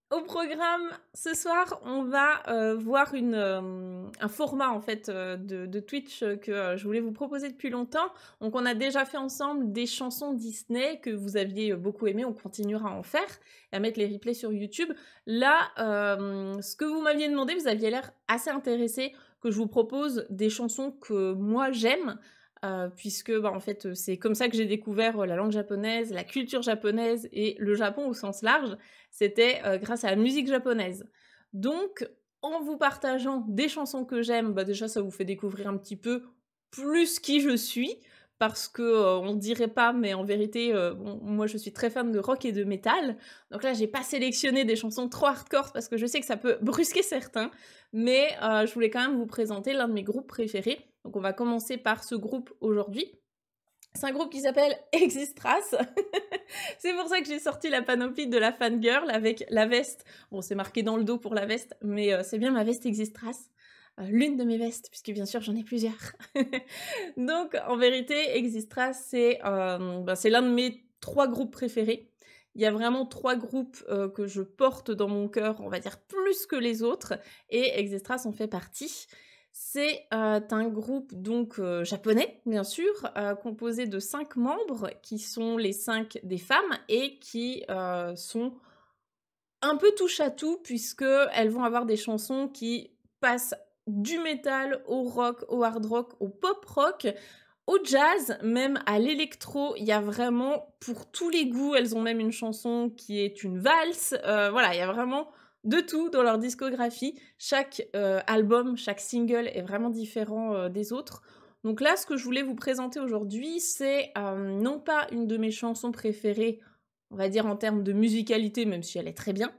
Au programme, ce soir, on va voir un format en fait de Twitch que je voulais vous proposer depuis longtemps. Donc, on a déjà fait ensemble des chansons Disney que vous aviez beaucoup aimées. On continuera à en faire et à mettre les replays sur YouTube. Là, ce que vous m'aviez demandé, vous aviez l'air assez intéressé que je vous propose des chansons que moi j'aime. Puisque bah, en fait c'est comme ça que j'ai découvert la langue japonaise, la culture japonaise et le Japon au sens large. C'était grâce à la musique japonaise. Donc, en vous partageant des chansons que j'aime, bah déjà ça vous fait découvrir un petit peu plus qui je suis, parce que on dirait pas, mais en vérité, bon, moi je suis très fan de rock et de métal. Donc là, j'ai pas sélectionné des chansons trop hardcore parce que je sais que ça peut brusquer certains, mais je voulais quand même vous présenter l'un de mes groupes préférés. Donc on va commencer par ce groupe aujourd'hui. C'est un groupe qui s'appelle Existras. C'est pour ça que j'ai sorti la panoplie de la fangirl avec la veste. Bon, c'est marqué dans le dos pour la veste, mais c'est bien ma veste Existras. L'une de mes vestes, puisque bien sûr j'en ai plusieurs. Donc en vérité, Existras, c'est l'un de mes 3 groupes préférés. Il y a vraiment 3 groupes que je porte dans mon cœur, on va dire plus que les autres, et Existras en fait partie. C'est un groupe donc japonais, bien sûr, composé de 5 membres qui sont les 5 des femmes et qui sont un peu touche à tout puisqu'elles vont avoir des chansons qui passent du métal au rock, au hard rock, au pop rock, au jazz, même à l'électro. Il y a vraiment pour tous les goûts. Elles ont même une chanson qui est une valse. Voilà, il y a vraiment de tout dans leur discographie. Chaque album, chaque single est vraiment différent des autres. Donc là, ce que je voulais vous présenter aujourd'hui, c'est non pas une de mes chansons préférées, on va dire en termes de musicalité, même si elle est très bien,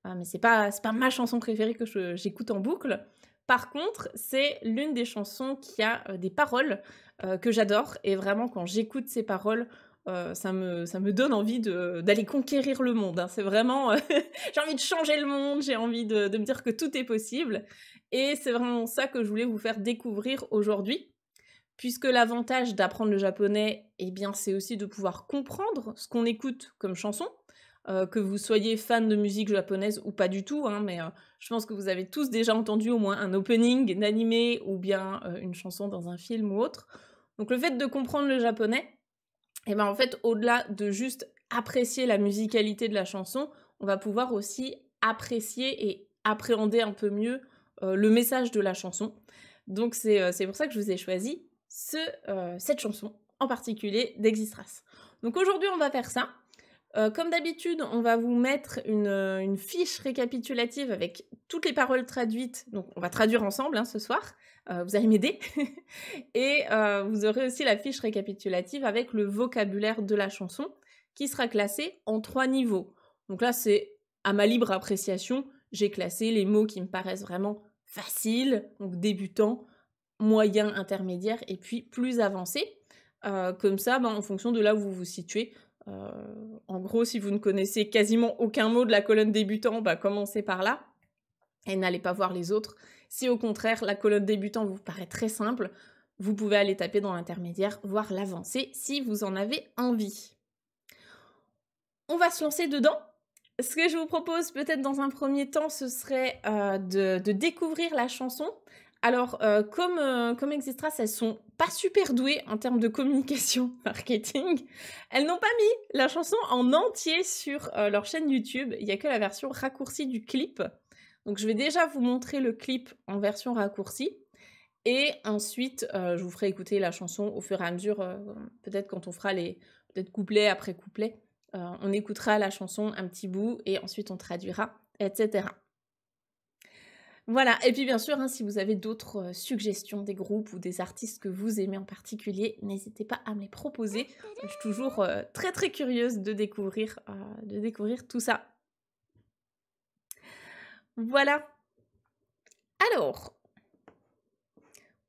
mais c'est pas ma chanson préférée que j'écoute en boucle. Par contre, c'est l'une des chansons qui a des paroles que j'adore, et vraiment quand j'écoute ces paroles, ça me donne envie d'aller conquérir le monde, hein. C'est vraiment, j'ai envie de changer le monde, j'ai envie de me dire que tout est possible, et c'est vraiment ça que je voulais vous faire découvrir aujourd'hui. Puisque l'avantage d'apprendre le japonais, eh bien, c'est aussi de pouvoir comprendre ce qu'on écoute comme chanson, que vous soyez fan de musique japonaise ou pas du tout, hein, mais je pense que vous avez tous déjà entendu au moins un opening d'animé ou bien une chanson dans un film ou autre. Donc le fait de comprendre le japonais, eh ben, en fait, au-delà de juste apprécier la musicalité de la chanson, on va pouvoir aussi apprécier et appréhender un peu mieux le message de la chanson. Donc c'est pour ça que je vous ai choisi cette chanson en particulier d'Existras. Donc aujourd'hui on va faire ça. Comme d'habitude, on va vous mettre une fiche récapitulative avec toutes les paroles traduites. Donc on va traduire ensemble hein, ce soir. Vous allez m'aider. Et vous aurez aussi la fiche récapitulative avec le vocabulaire de la chanson qui sera classé en 3 niveaux. Donc là, c'est à ma libre appréciation. J'ai classé les mots qui me paraissent vraiment faciles, donc débutants, moyen, intermédiaire et puis plus avancé. Comme ça, en fonction de là où vous vous situez. En gros, si vous ne connaissez quasiment aucun mot de la colonne débutant, commencez par là et n'allez pas voir les autres. Si au contraire, la colonne débutant vous paraît très simple, vous pouvez aller taper dans l'intermédiaire, voire l'avancée si vous en avez envie. On va se lancer dedans. Ce que je vous propose peut-être dans un premier temps, ce serait de découvrir la chanson. Alors, comme Existras, elles sont pas super douées en termes de communication marketing, elles n'ont pas mis la chanson en entier sur leur chaîne YouTube. Il n'y a que la version raccourcie du clip. Donc, je vais déjà vous montrer le clip en version raccourcie. Et ensuite, je vous ferai écouter la chanson au fur et à mesure, peut-être quand on fera les peut-être couplet après couplet. On écoutera la chanson un petit bout et ensuite on traduira, etc. Voilà, et puis bien sûr, hein, si vous avez d'autres suggestions des groupes ou des artistes que vous aimez en particulier, n'hésitez pas à me les proposer. Je suis toujours très très curieuse de découvrir tout ça. Voilà. Alors,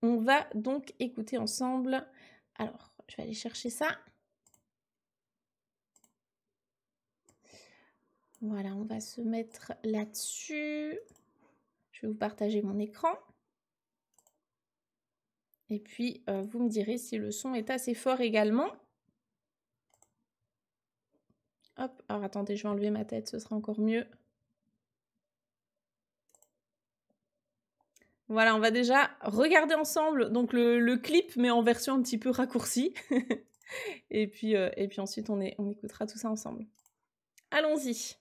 on va donc écouter ensemble. Alors, je vais aller chercher ça. Voilà, on va se mettre là-dessus. Je vais vous partager mon écran. Et puis, vous me direz si le son est assez fort également. Hop, alors attendez, je vais enlever ma tête, ce sera encore mieux. Voilà, on va déjà regarder ensemble donc le clip, mais en version un petit peu raccourcie. Et puis ensuite, on écoutera tout ça ensemble. Allons-y.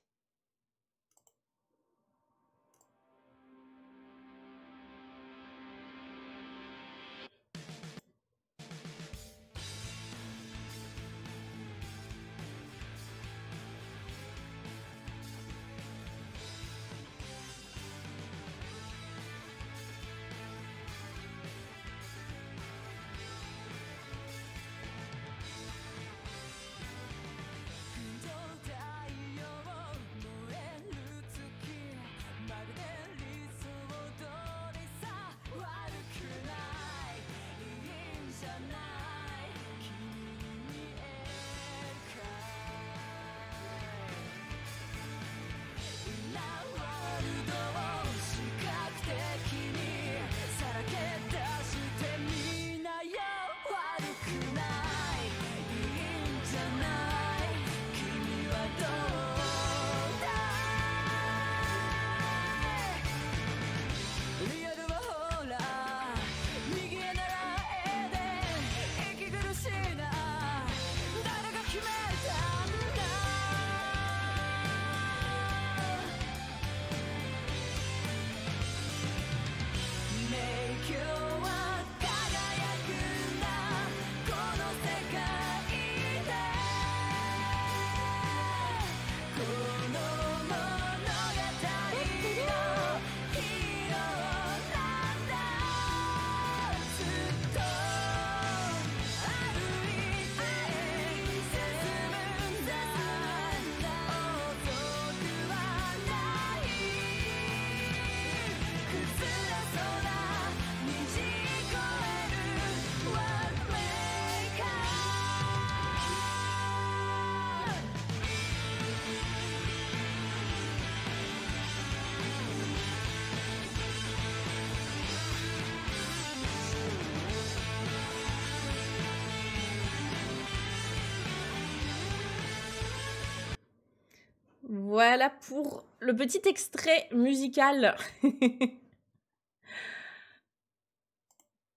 Voilà pour le petit extrait musical.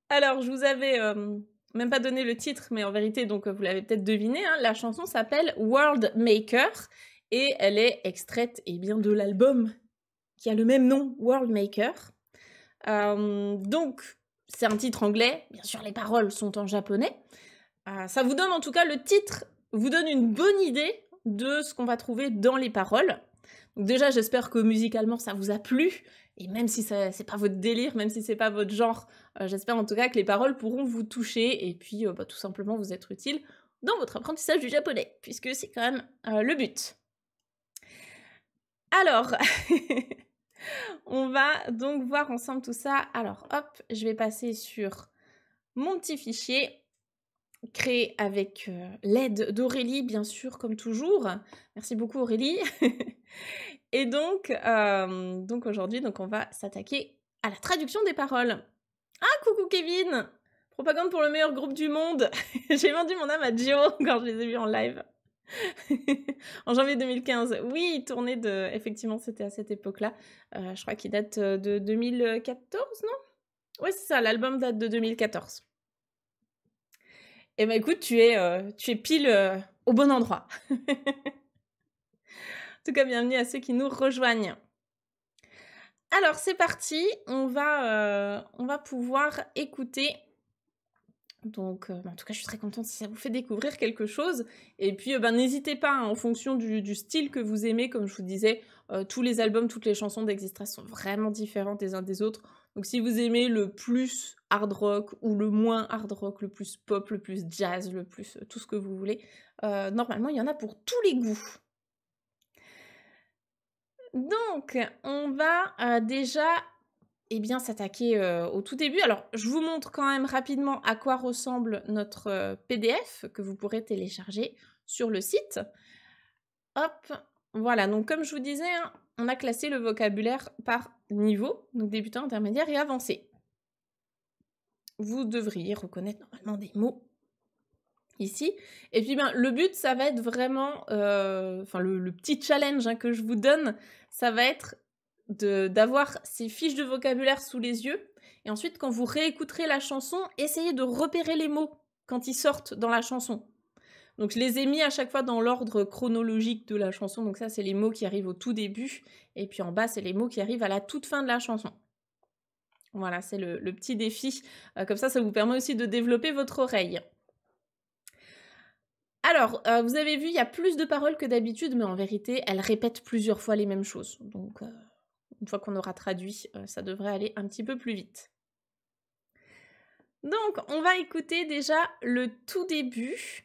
Alors, je vous avais même pas donné le titre, mais en vérité, donc vous l'avez peut-être deviné, hein, la chanson s'appelle World Maker et elle est extraite de l'album qui a le même nom, World Maker. Donc, c'est un titre anglais, bien sûr les paroles sont en japonais. Ça vous donne en tout cas, le titre vous donne une bonne idée de ce qu'on va trouver dans les paroles. Donc déjà, j'espère que musicalement ça vous a plu, et même si c'est pas votre délire, même si c'est pas votre genre, j'espère en tout cas que les paroles pourront vous toucher, et puis tout simplement vous être utiles dans votre apprentissage du japonais, puisque c'est quand même le but. Alors, on va donc voir ensemble tout ça. Alors hop, je vais passer sur mon petit fichier, créé avec l'aide d'Aurélie, bien sûr, comme toujours. Merci beaucoup Aurélie. Et donc aujourd'hui, on va s'attaquer à la traduction des paroles. Ah, coucou Kevin! Propagande pour le meilleur groupe du monde. J'ai vendu mon âme à Giro quand je les ai vus en live. En janvier 2015. Oui, tournée de... Effectivement, c'était à cette époque-là. Je crois qu'il date de 2014, non? Ouais, c'est ça, l'album date de 2014. Eh ben écoute, tu es pile au bon endroit. En tout cas, bienvenue à ceux qui nous rejoignent. Alors, c'est parti, on va pouvoir écouter. Donc, en tout cas, je suis très contente si ça vous fait découvrir quelque chose. Et puis, n'hésitez pas, hein, en fonction du style que vous aimez, comme je vous disais, tous les albums, toutes les chansons d'Existra sont vraiment différentes les uns des autres. Donc, si vous aimez le plus hard rock ou le moins hard rock, le plus pop, le plus jazz, le plus tout ce que vous voulez, normalement, il y en a pour tous les goûts. Donc, on va déjà s'attaquer au tout début. Alors, je vous montre quand même rapidement à quoi ressemble notre PDF que vous pourrez télécharger sur le site. Hop, voilà. Donc, comme je vous disais, hein, on a classé le vocabulaire par niveau, donc débutant, intermédiaire et avancé. Vous devriez reconnaître normalement des mots ici. Et puis, le but, ça va être vraiment, le petit challenge, hein, que je vous donne, ça va être d'avoir ces fiches de vocabulaire sous les yeux. Et ensuite, quand vous réécouterez la chanson, essayez de repérer les mots quand ils sortent dans la chanson. Donc je les ai mis à chaque fois dans l'ordre chronologique de la chanson. Donc ça, c'est les mots qui arrivent au tout début. Et puis en bas, c'est les mots qui arrivent à la toute fin de la chanson. Voilà, c'est le petit défi. Comme ça vous permet aussi de développer votre oreille. Alors, vous avez vu, il y a plus de paroles que d'habitude, mais en vérité, elles répètent plusieurs fois les mêmes choses. Donc, une fois qu'on aura traduit, ça devrait aller un petit peu plus vite. Donc, on va écouter déjà le tout début.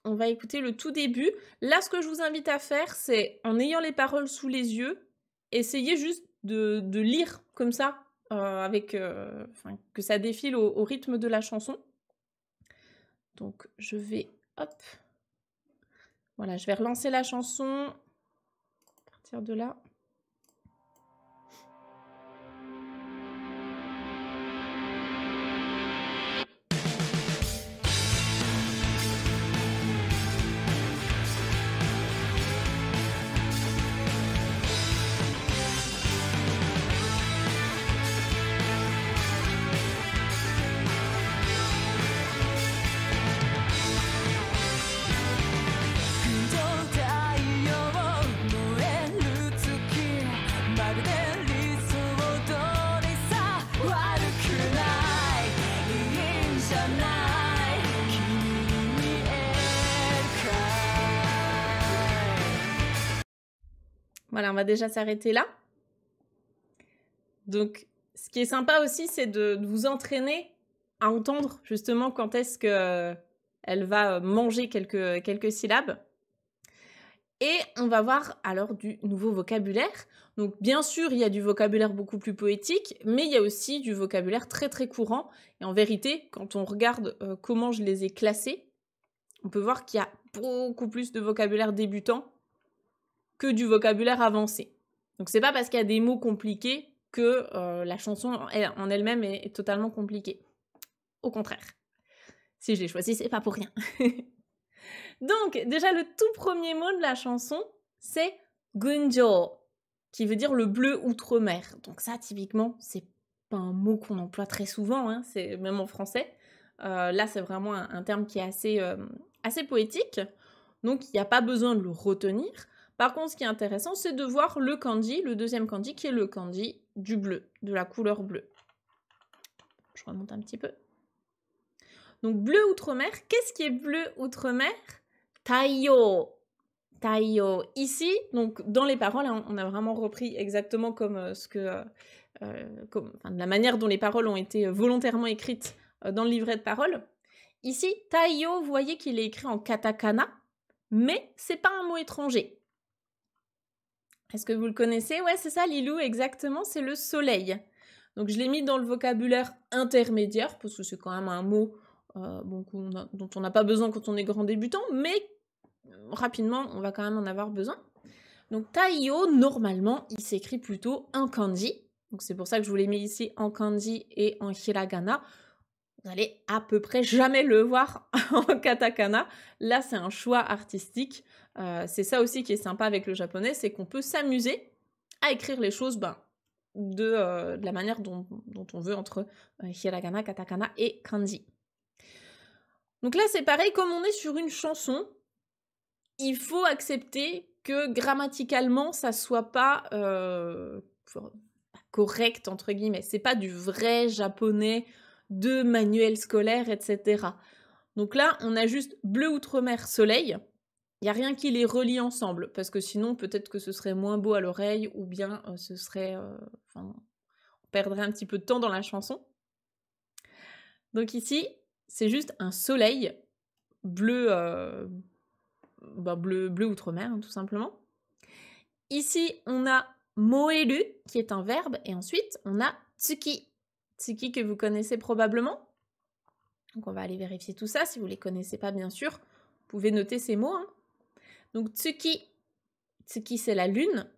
On va écouter le tout début. Là, ce que je vous invite à faire, c'est, en ayant les paroles sous les yeux, essayez juste de lire comme ça, que ça défile au rythme de la chanson. Donc, je vais, hop, voilà, je vais relancer la chanson à partir de là. Voilà, on va déjà s'arrêter là. Donc, ce qui est sympa aussi, c'est de vous entraîner à entendre justement quand est-ce qu'elle va manger quelques syllabes. Et on va voir alors du nouveau vocabulaire. Donc, bien sûr, il y a du vocabulaire beaucoup plus poétique, mais il y a aussi du vocabulaire très très courant. Et en vérité, quand on regarde comment je les ai classés, on peut voir qu'il y a beaucoup plus de vocabulaire débutant que du vocabulaire avancé. Donc c'est pas parce qu'il y a des mots compliqués que la chanson en elle-même est totalement compliquée. Au contraire. Si je l'ai choisi, c'est pas pour rien. Donc déjà le tout premier mot de la chanson, c'est Gunjo, qui veut dire le bleu outre-mer. Donc ça typiquement, c'est pas un mot qu'on emploie très souvent, hein, c'est même en français. Là c'est vraiment un terme qui est assez poétique. Donc il n'y a pas besoin de le retenir. Par contre, ce qui est intéressant, c'est de voir le kanji, le deuxième kanji, qui est le kanji du bleu, de la couleur bleue. Je remonte un petit peu. Donc, bleu outre-mer. Qu'est-ce qui est bleu outre-mer? Taiyo. Taiyo. Ici, donc, dans les paroles, hein, on a vraiment repris exactement comme la manière dont les paroles ont été volontairement écrites dans le livret de paroles. Ici, Taiyo, vous voyez qu'il est écrit en katakana, mais c'est pas un mot étranger. Est-ce que vous le connaissez? Ouais, c'est ça, Lilou, exactement, c'est le soleil. Donc, je l'ai mis dans le vocabulaire intermédiaire, parce que c'est quand même un mot dont on n'a pas besoin quand on est grand débutant, mais rapidement, on va quand même en avoir besoin. Donc, Taiyo, normalement, il s'écrit plutôt en kanji. Donc, c'est pour ça que je vous l'ai mis ici en kanji et en hiragana. Vous allez à peu près jamais le voir en katakana. Là, c'est un choix artistique. C'est ça aussi qui est sympa avec le japonais, c'est qu'on peut s'amuser à écrire les choses de la manière dont on veut entre hiragana, katakana et kanji. Donc là, c'est pareil, comme on est sur une chanson, il faut accepter que grammaticalement, ça soit pas correct, entre guillemets. C'est pas du vrai japonais de manuel scolaire, etc. Donc là, on a juste bleu outre-mer, soleil. Il n'y a rien qui les relie ensemble, parce que sinon, peut-être que ce serait moins beau à l'oreille, ou bien on perdrait un petit peu de temps dans la chanson. Donc ici, c'est juste un soleil bleu, bleu outre-mer, hein, tout simplement. Ici, on a moeru, qui est un verbe, et ensuite, on a tsuki. Tsuki que vous connaissez probablement. Donc on va aller vérifier tout ça. Si vous ne les connaissez pas, bien sûr, vous pouvez noter ces mots. Hein. Donc tsuki, tsuki c'est la lune.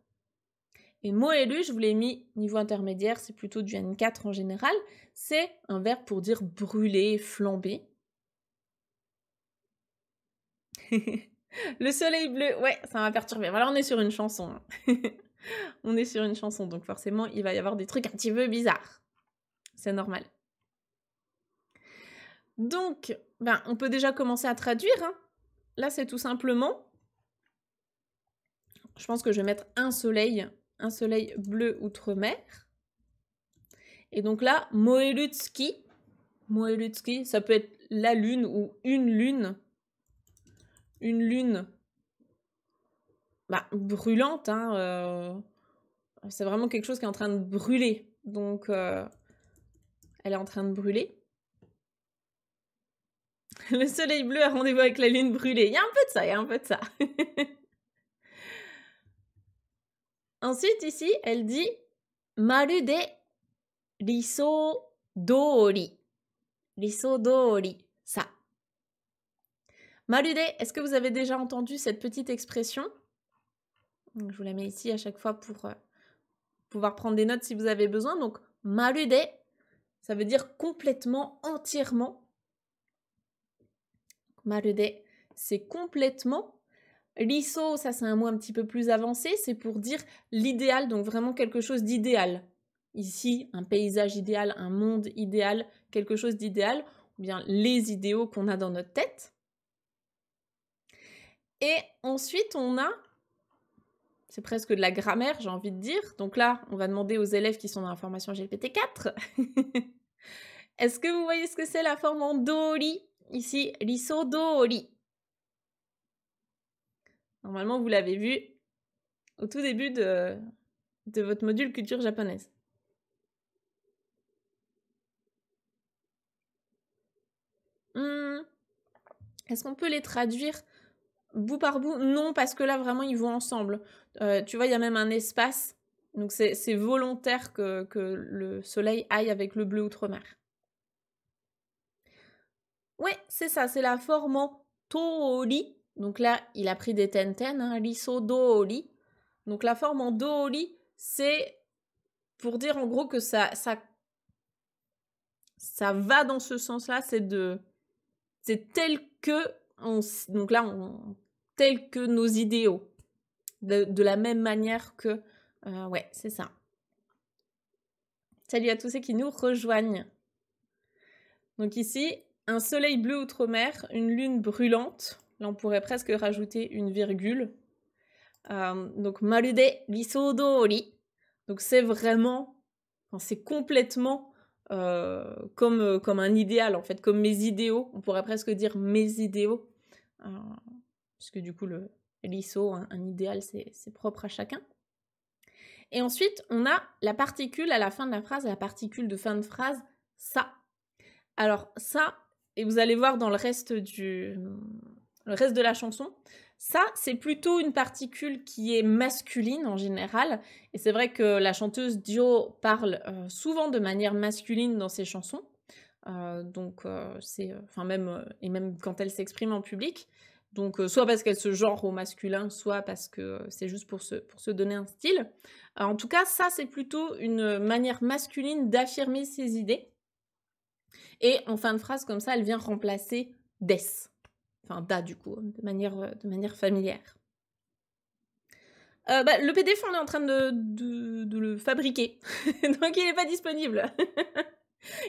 Et moeru, je vous l'ai mis niveau intermédiaire, c'est plutôt du N4 en général. C'est un verbe pour dire brûler, flamber. Le soleil bleu, ouais, ça m'a perturbé. Voilà, on est sur une chanson. On est sur une chanson, donc forcément, il va y avoir des trucs un petit peu bizarres. C'est normal. Donc, ben, on peut déjà commencer à traduire. Hein. Là, c'est tout simplement... Je pense que je vais mettre un soleil bleu outre-mer. Et donc là, Moerutsuki, ça peut être la lune ou une lune. Une lune brûlante. Hein, c'est vraiment quelque chose qui est en train de brûler. Donc, elle est en train de brûler. Le soleil bleu a rendez-vous avec la lune brûlée. Il y a un peu de ça, il y a un peu de ça. Ensuite, ici, elle dit Marude riso dori. Riso dori. Ça. Marude, est-ce que vous avez déjà entendu cette petite expression? Donc, je vous la mets ici à chaque fois pour pouvoir prendre des notes si vous avez besoin. Donc, marude, ça veut dire complètement, entièrement. Marude, c'est complètement. Riso, ça c'est un mot un petit peu plus avancé, c'est pour dire l'idéal, donc vraiment quelque chose d'idéal. Ici, un paysage idéal, un monde idéal, quelque chose d'idéal, ou bien les idéaux qu'on a dans notre tête. Et ensuite, on a, c'est presque de la grammaire, j'ai envie de dire. Donc là, on va demander aux élèves qui sont dans la formation GPT-4. Est-ce que vous voyez ce que c'est la forme en dori? Ici, riso dori. Normalement, vous l'avez vu au tout début de votre module culture japonaise. Est-ce qu'on peut les traduire bout par bout? Non, parce que là, vraiment, ils vont ensemble. Tu vois, il y a même un espace. Donc, c'est volontaire que le soleil aille avec le bleu outre-mer. Ouais, c'est ça. C'est la forme en tori. Donc là, il a pris des tenten, hein, riso dori. Donc, la forme en dori, c'est pour dire en gros que ça va dans ce sens-là. C'est tel que... donc là, tel que nos idéaux. De la même manière que... ouais, c'est ça. Salut à tous ceux qui nous rejoignent. Donc ici, un soleil bleu outre-mer, une lune brûlante. Là, on pourrait presque rajouter une virgule. Donc, marude riso dori. Donc, c'est vraiment... Enfin, c'est complètement comme un idéal, en fait, comme mes idéaux. On pourrait presque dire mes idéaux. Puisque du coup, le riso, un idéal, c'est propre à chacun. Et ensuite, on a la particule à la fin de la phrase, la particule de fin de phrase, ça. Alors ça, et vous allez voir dans le reste de la chanson, ça, c'est plutôt une particule qui est masculine en général. Et c'est vrai que la chanteuse Dio parle souvent de manière masculine dans ses chansons. Même quand elle s'exprime en public. Donc, soit parce qu'elle se genre au masculin, soit parce que c'est juste pour se donner un style. En tout cas, ça, c'est plutôt une manière masculine d'affirmer ses idées. Et en fin de phrase, comme ça, elle vient remplacer des. Enfin, da, du coup, de manière familière. Le PDF, on est en train de le fabriquer. Donc, il n'est pas disponible.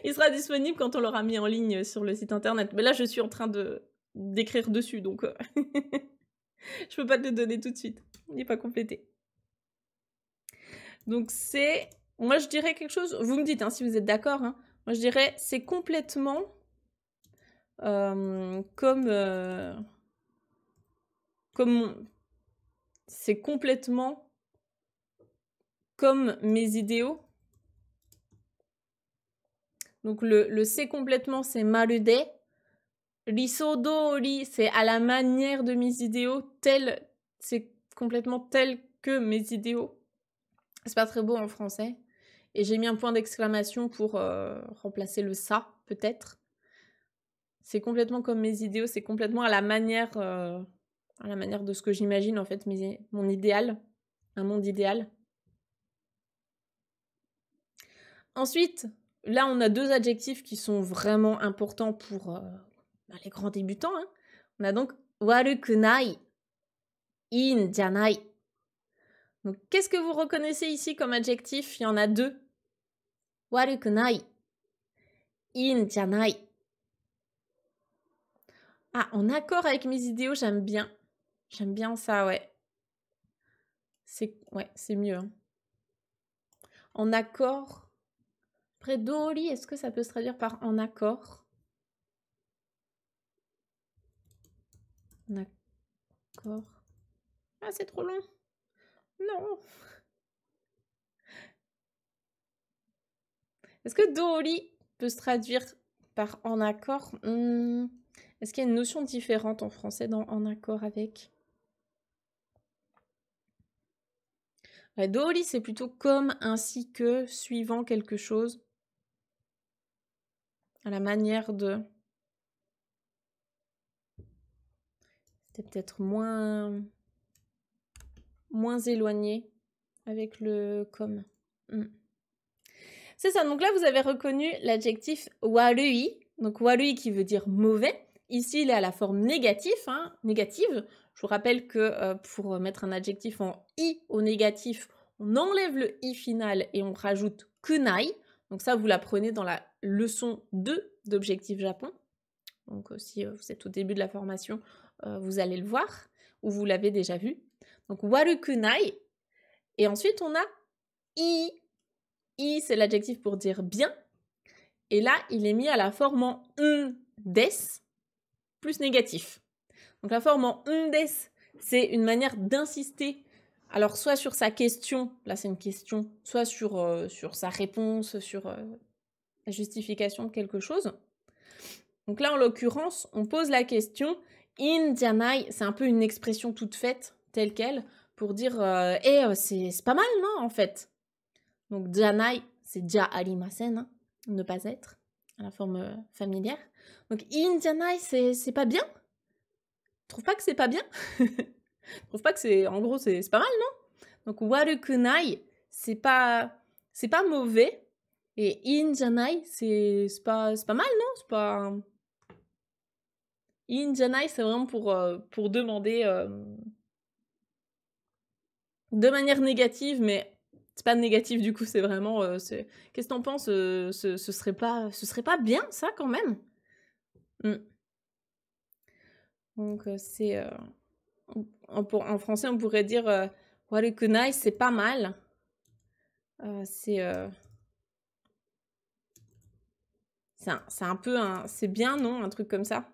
Il sera disponible quand on l'aura mis en ligne sur le site internet. Mais là, je suis en train d'écrire dessus, donc je peux pas te le donner tout de suite. Il n'est pas complété. Donc c'est... Moi, je dirais quelque chose... Vous me dites hein, si vous êtes d'accord. Hein. Moi, je dirais c'est complètement c'est complètement comme mes idéaux. Donc le c'est complètement, c'est marude. Riso dori, c'est à la manière de mes idéaux, c'est complètement tel que mes idéaux. C'est pas très beau en français. Et j'ai mis un point d'exclamation pour remplacer le ça, peut-être. C'est complètement comme mes idéaux, c'est complètement à la manière de ce que j'imagine, en fait, mon idéal, un monde idéal. Ensuite, là, on a deux adjectifs qui sont vraiment importants pour les grands débutants. Hein. On a donc warukunai, in janai. Donc, qu'est-ce que vous reconnaissez ici comme adjectif? Il y en a deux. Warukunai. In janai. Ah, en accord avec mes idéaux, j'aime bien. J'aime bien ça, ouais. C'est mieux. Hein. En accord. Après, dori, est-ce que ça peut se traduire par en accord? En accord. Ah, c'est trop long. Non. Est-ce que dori peut se traduire par en accord? Est-ce qu'il y a une notion différente en français dans en accord avec? Ouais, dori, c'est plutôt comme, ainsi que, suivant quelque chose. À la manière de... C'était peut-être moins éloigné avec le comme. C'est ça, donc là vous avez reconnu l'adjectif warui. Donc warui qui veut dire mauvais. Ici il est à la forme négative. Je vous rappelle que pour mettre un adjectif en i au négatif, on enlève le i final et on rajoute kunai. Donc ça vous l'apprenez dans la leçon 2 d'Objectif Japon. Donc si vous êtes au début de la formation, vous allez le voir, ou vous l'avez déjà vu. Donc warukunai. Et ensuite on a i. I, c'est l'adjectif pour dire bien. Et là, il est mis à la forme en des plus négatif. Donc la forme en des, c'est une manière d'insister. Alors soit sur sa question, là c'est une question, soit sur sa réponse, sur la justification de quelque chose. Donc là, en l'occurrence, on pose la question in janai, c'est un peu une expression toute faite, telle quelle, pour dire c'est pas mal, non, en fait. Donc, janai, c'est ja arimasen, hein, ne pas être, à la forme familière. Donc, in janai, c'est pas bien? Tu trouves pas que c'est pas bien? Tu trouves pas que c'est, en gros, c'est pas mal, non? Donc, warukunai, c'est pas mauvais. Et in janai, c'est pas mal, non? C'est pas... In janai, c'est vraiment pour demander de manière négative, mais c'est pas négatif du coup, c'est vraiment... Qu'est-ce que t'en penses? Ce serait pas bien, ça, quand même? Donc, c'est... en français, on pourrait dire warukunai, c'est pas mal. C'est un peu un... C'est bien, non? Un truc comme ça.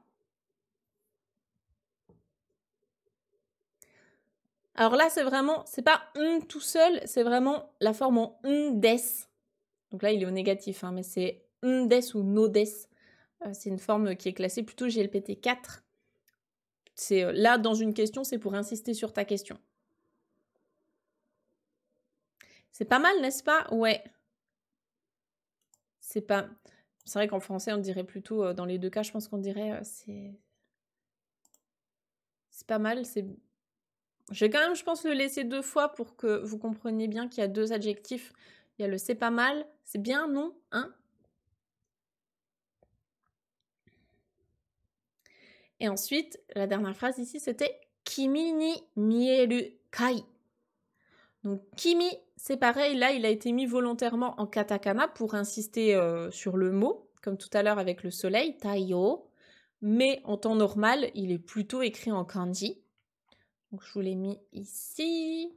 Alors là, c'est vraiment... C'est pas tout seul, c'est vraiment la forme en des. Donc là, il est au négatif, hein, mais c'est des ou no des. C'est une forme qui est classée plutôt GLPT 4. C'est là, dans une question, c'est pour insister sur ta question. C'est pas mal, n'est-ce pas? Ouais. C'est vrai qu'en français, on dirait plutôt, dans les deux cas, je pense qu'on dirait c'est pas mal. Je vais quand même, je pense, le laisser 2 fois pour que vous compreniez bien qu'il y a 2 adjectifs. Il y a le c'est pas mal, c'est bien, non? Hein? Et ensuite, la dernière phrase ici, c'était Kimi ni mieru kai. Donc, kimi, c'est pareil, là, il a été mis volontairement en katakana pour insister sur le mot, comme tout à l'heure avec le soleil, taiyo. Mais en temps normal, il est plutôt écrit en kanji. Donc, je vous l'ai mis ici.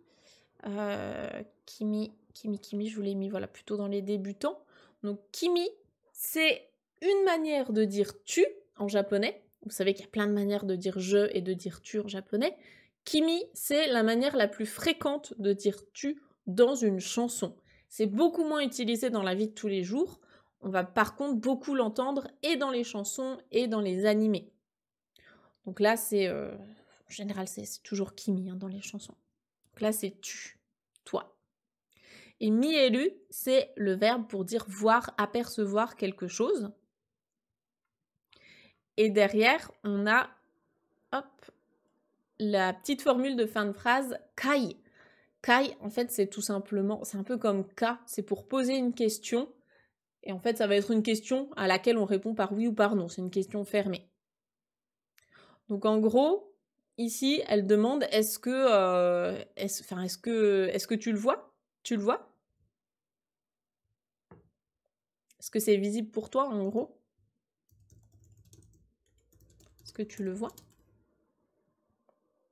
Kimi, je vous l'ai mis voilà, plutôt dans les débutants. Donc, kimi, c'est une manière de dire tu en japonais. Vous savez qu'il y a plein de manières de dire je et de dire tu en japonais. Kimi, c'est la manière la plus fréquente de dire tu dans une chanson. C'est beaucoup moins utilisé dans la vie de tous les jours. On va par contre beaucoup l'entendre et dans les chansons et dans les animés. Donc là, c'est... en général, c'est toujours kimi hein, dans les chansons. Donc là, c'est tu, toi. Et mieru, c'est le verbe pour dire voir, apercevoir quelque chose. Et derrière, on a, hop, la petite formule de fin de phrase, kai. Kai, en fait, c'est tout simplement, c'est un peu comme ka, c'est pour poser une question. Et en fait, ça va être une question à laquelle on répond par oui ou par non. C'est une question fermée. Donc en gros, ici, elle demande est-ce que, est-ce que tu le vois? Tu le vois? Est-ce que c'est visible pour toi, en gros? Est-ce que tu le vois?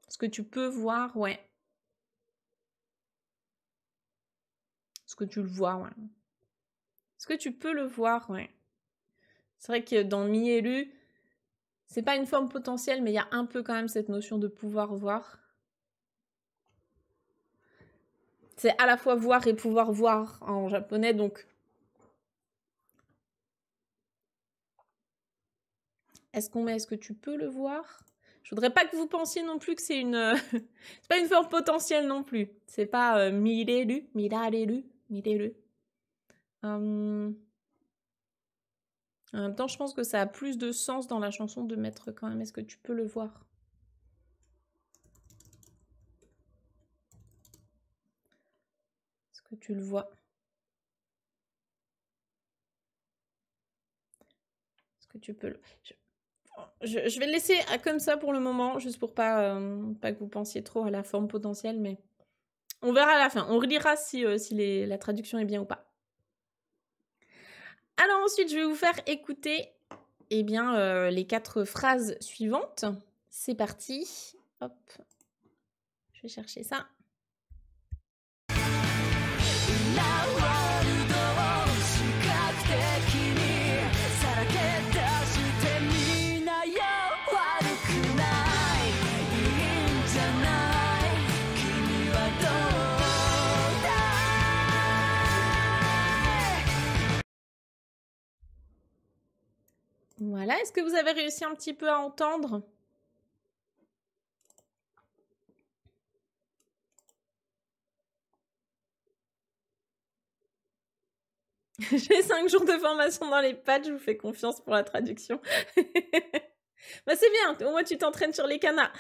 Est-ce que tu peux voir? Ouais. Est-ce que tu le vois? Ouais. Est-ce que tu peux le voir? Ouais. C'est vrai que dans Mielu, c'est pas une forme potentielle, mais il y a un peu quand même cette notion de pouvoir voir. C'est à la fois voir et pouvoir voir en japonais, donc... Est-ce qu'on met, est-ce que tu peux le voir? Je voudrais pas que vous pensiez non plus que c'est une... c'est pas une forme potentielle non plus. C'est pas mireru, mirareru, mireru. En même temps, je pense que ça a plus de sens dans la chanson de mettre quand même, est-ce que tu peux le voir? Est-ce que tu le vois? Est-ce que tu peux le... Je vais le laisser comme ça pour le moment, juste pour pas que vous pensiez trop à la forme potentielle, mais on verra à la fin. On relira si la traduction est bien ou pas. Alors ensuite, je vais vous faire écouter les 4 phrases suivantes. C'est parti. Hop. Je vais chercher ça. Voilà, est-ce que vous avez réussi un petit peu à entendre? J'ai 5 jours de formation dans les pattes, je vous fais confiance pour la traduction. Bah c'est bien, au moins tu t'entraînes sur les kanas.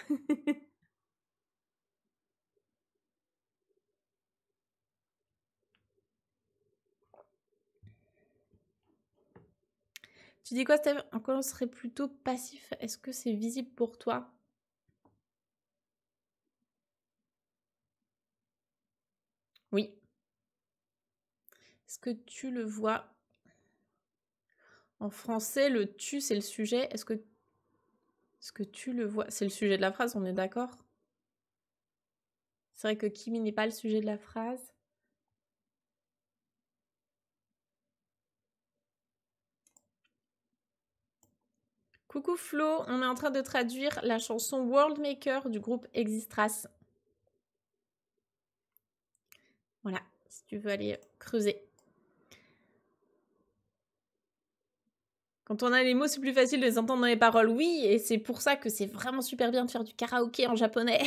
Tu dis quoi, Steph? Encore, on serait plutôt passif. Est-ce que c'est visible pour toi? Oui. Est-ce que tu le vois? En français, le tu, c'est le sujet. Est-ce que tu le vois? C'est le sujet de la phrase, on est d'accord? C'est vrai que Kimi n'est pas le sujet de la phrase. Coucou Flo, on est en train de traduire la chanson World Maker du groupe Existras. Voilà, si tu veux aller creuser. Quand on a les mots, c'est plus facile de les entendre dans les paroles. Oui, et c'est pour ça que c'est vraiment super bien de faire du karaoké en japonais.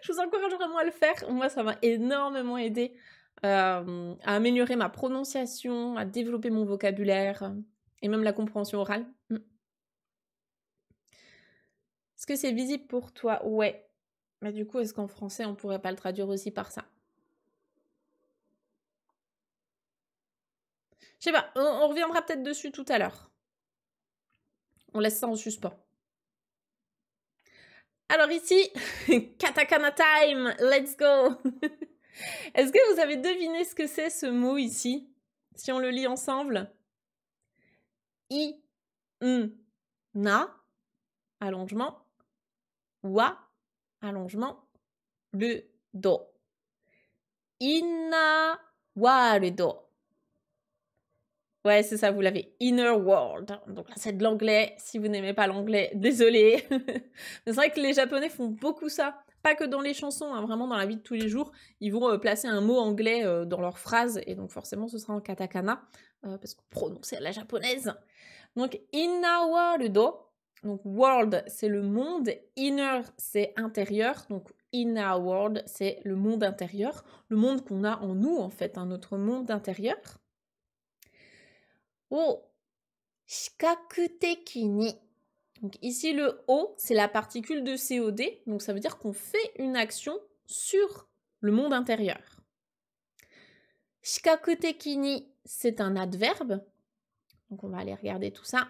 Je vous encourage vraiment à le faire. Moi, ça m'a énormément aidé à améliorer ma prononciation, à développer mon vocabulaire et même la compréhension orale. Est-ce que c'est visible pour toi? Ouais. Mais du coup, est-ce qu'en français, on pourrait pas le traduire aussi par ça? Je sais pas, on reviendra peut-être dessus tout à l'heure. On laisse ça en suspens. Alors ici, katakana time, let's go. Est-ce que vous avez deviné ce que c'est ce mot ici? Si on le lit ensemble. I, na, allongement. Wa, allongement. Le, do. Inna, wa, le do. Ouais, c'est ça, vous l'avez. Inner world. Donc là, c'est de l'anglais. Si vous n'aimez pas l'anglais, désolé. Mais c'est vrai que les Japonais font beaucoup ça. Pas que dans les chansons, hein, vraiment dans la vie de tous les jours. Ils vont placer un mot anglais dans leur phrase. Et donc forcément, ce sera en katakana. Parce qu'on prononce à la japonaise. Donc, inna world. Donc, world, c'est le monde. Inner, c'est intérieur. Donc, inner world, c'est le monde intérieur. Le monde qu'on a en nous, en fait. Notre monde intérieur. O, shikaku-teki ni. Donc ici, le O, c'est la particule de COD. Donc ça veut dire qu'on fait une action sur le monde intérieur. Shikaku-teki ni, c'est un adverbe. Donc on va aller regarder tout ça.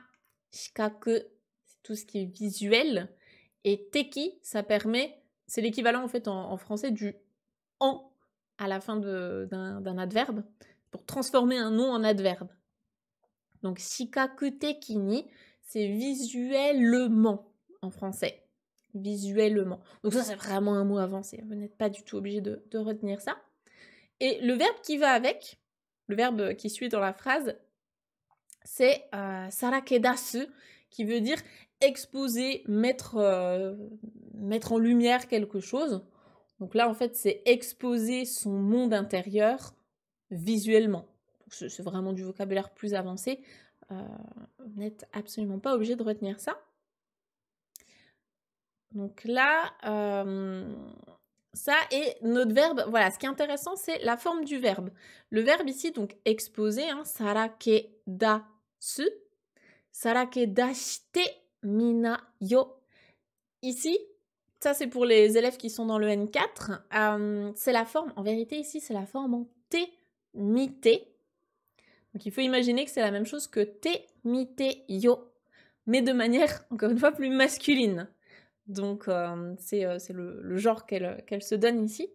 Shikaku, c'est tout ce qui est visuel. Et teki, ça permet, c'est l'équivalent en fait en français du en à la fin d'un adverbe pour transformer un nom en adverbe. Donc shikaku teki ni, c'est visuellement en français. Visuellement. Donc ça, c'est vraiment un mot avancé. Vous n'êtes pas du tout obligé de retenir ça. Et le verbe qui va avec, le verbe qui suit dans la phrase, c'est sarakedasu, qui veut dire exposer, mettre en lumière quelque chose. Donc là, en fait, c'est exposer son monde intérieur visuellement. C'est vraiment du vocabulaire plus avancé. Vous n'êtes absolument pas obligé de retenir ça. Donc là, ça et notre verbe, voilà, ce qui est intéressant, c'est la forme du verbe. Le verbe ici, donc exposer, hein, sarakedasu, sarakedashite mina yo. Ici, ça c'est pour les élèves qui sont dans le N4, c'est la forme, en vérité ici, c'est la forme en te, mite. Donc il faut imaginer que c'est la même chose que te, mite, yo, mais de manière, encore une fois, plus masculine. Donc, c'est le genre qu'elle se donne ici.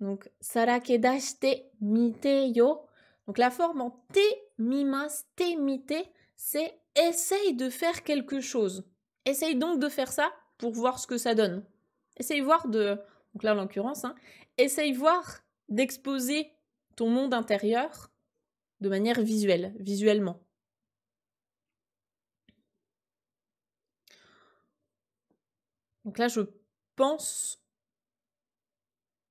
Donc, sarakedashite mite yo. Donc, la forme en te mimas, te mite, c'est essaye de faire quelque chose. Essaye donc de faire ça pour voir ce que ça donne. Essaye voir de... Donc là, en l'occurrence, hein, essaye voir d'exposer ton monde intérieur de manière visuelle, visuellement. Donc là, je pense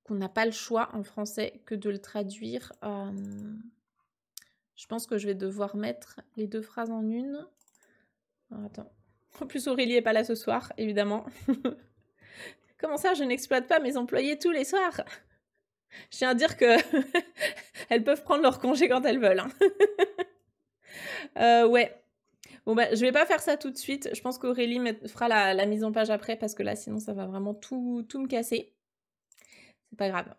qu'on n'a pas le choix en français que de le traduire. Je pense que je vais devoir mettre les deux phrases en une. Alors, attends. En plus, Aurélie n'est pas là ce soir, évidemment. Comment ça, je n'exploite pas mes employés tous les soirs? Je tiens à dire que elles peuvent prendre leur congé quand elles veulent. Hein. Ouais. Bon, bah, je vais pas faire ça tout de suite. Je pense qu'Aurélie fera la mise en page après parce que là, sinon, ça va vraiment tout me casser. C'est pas grave.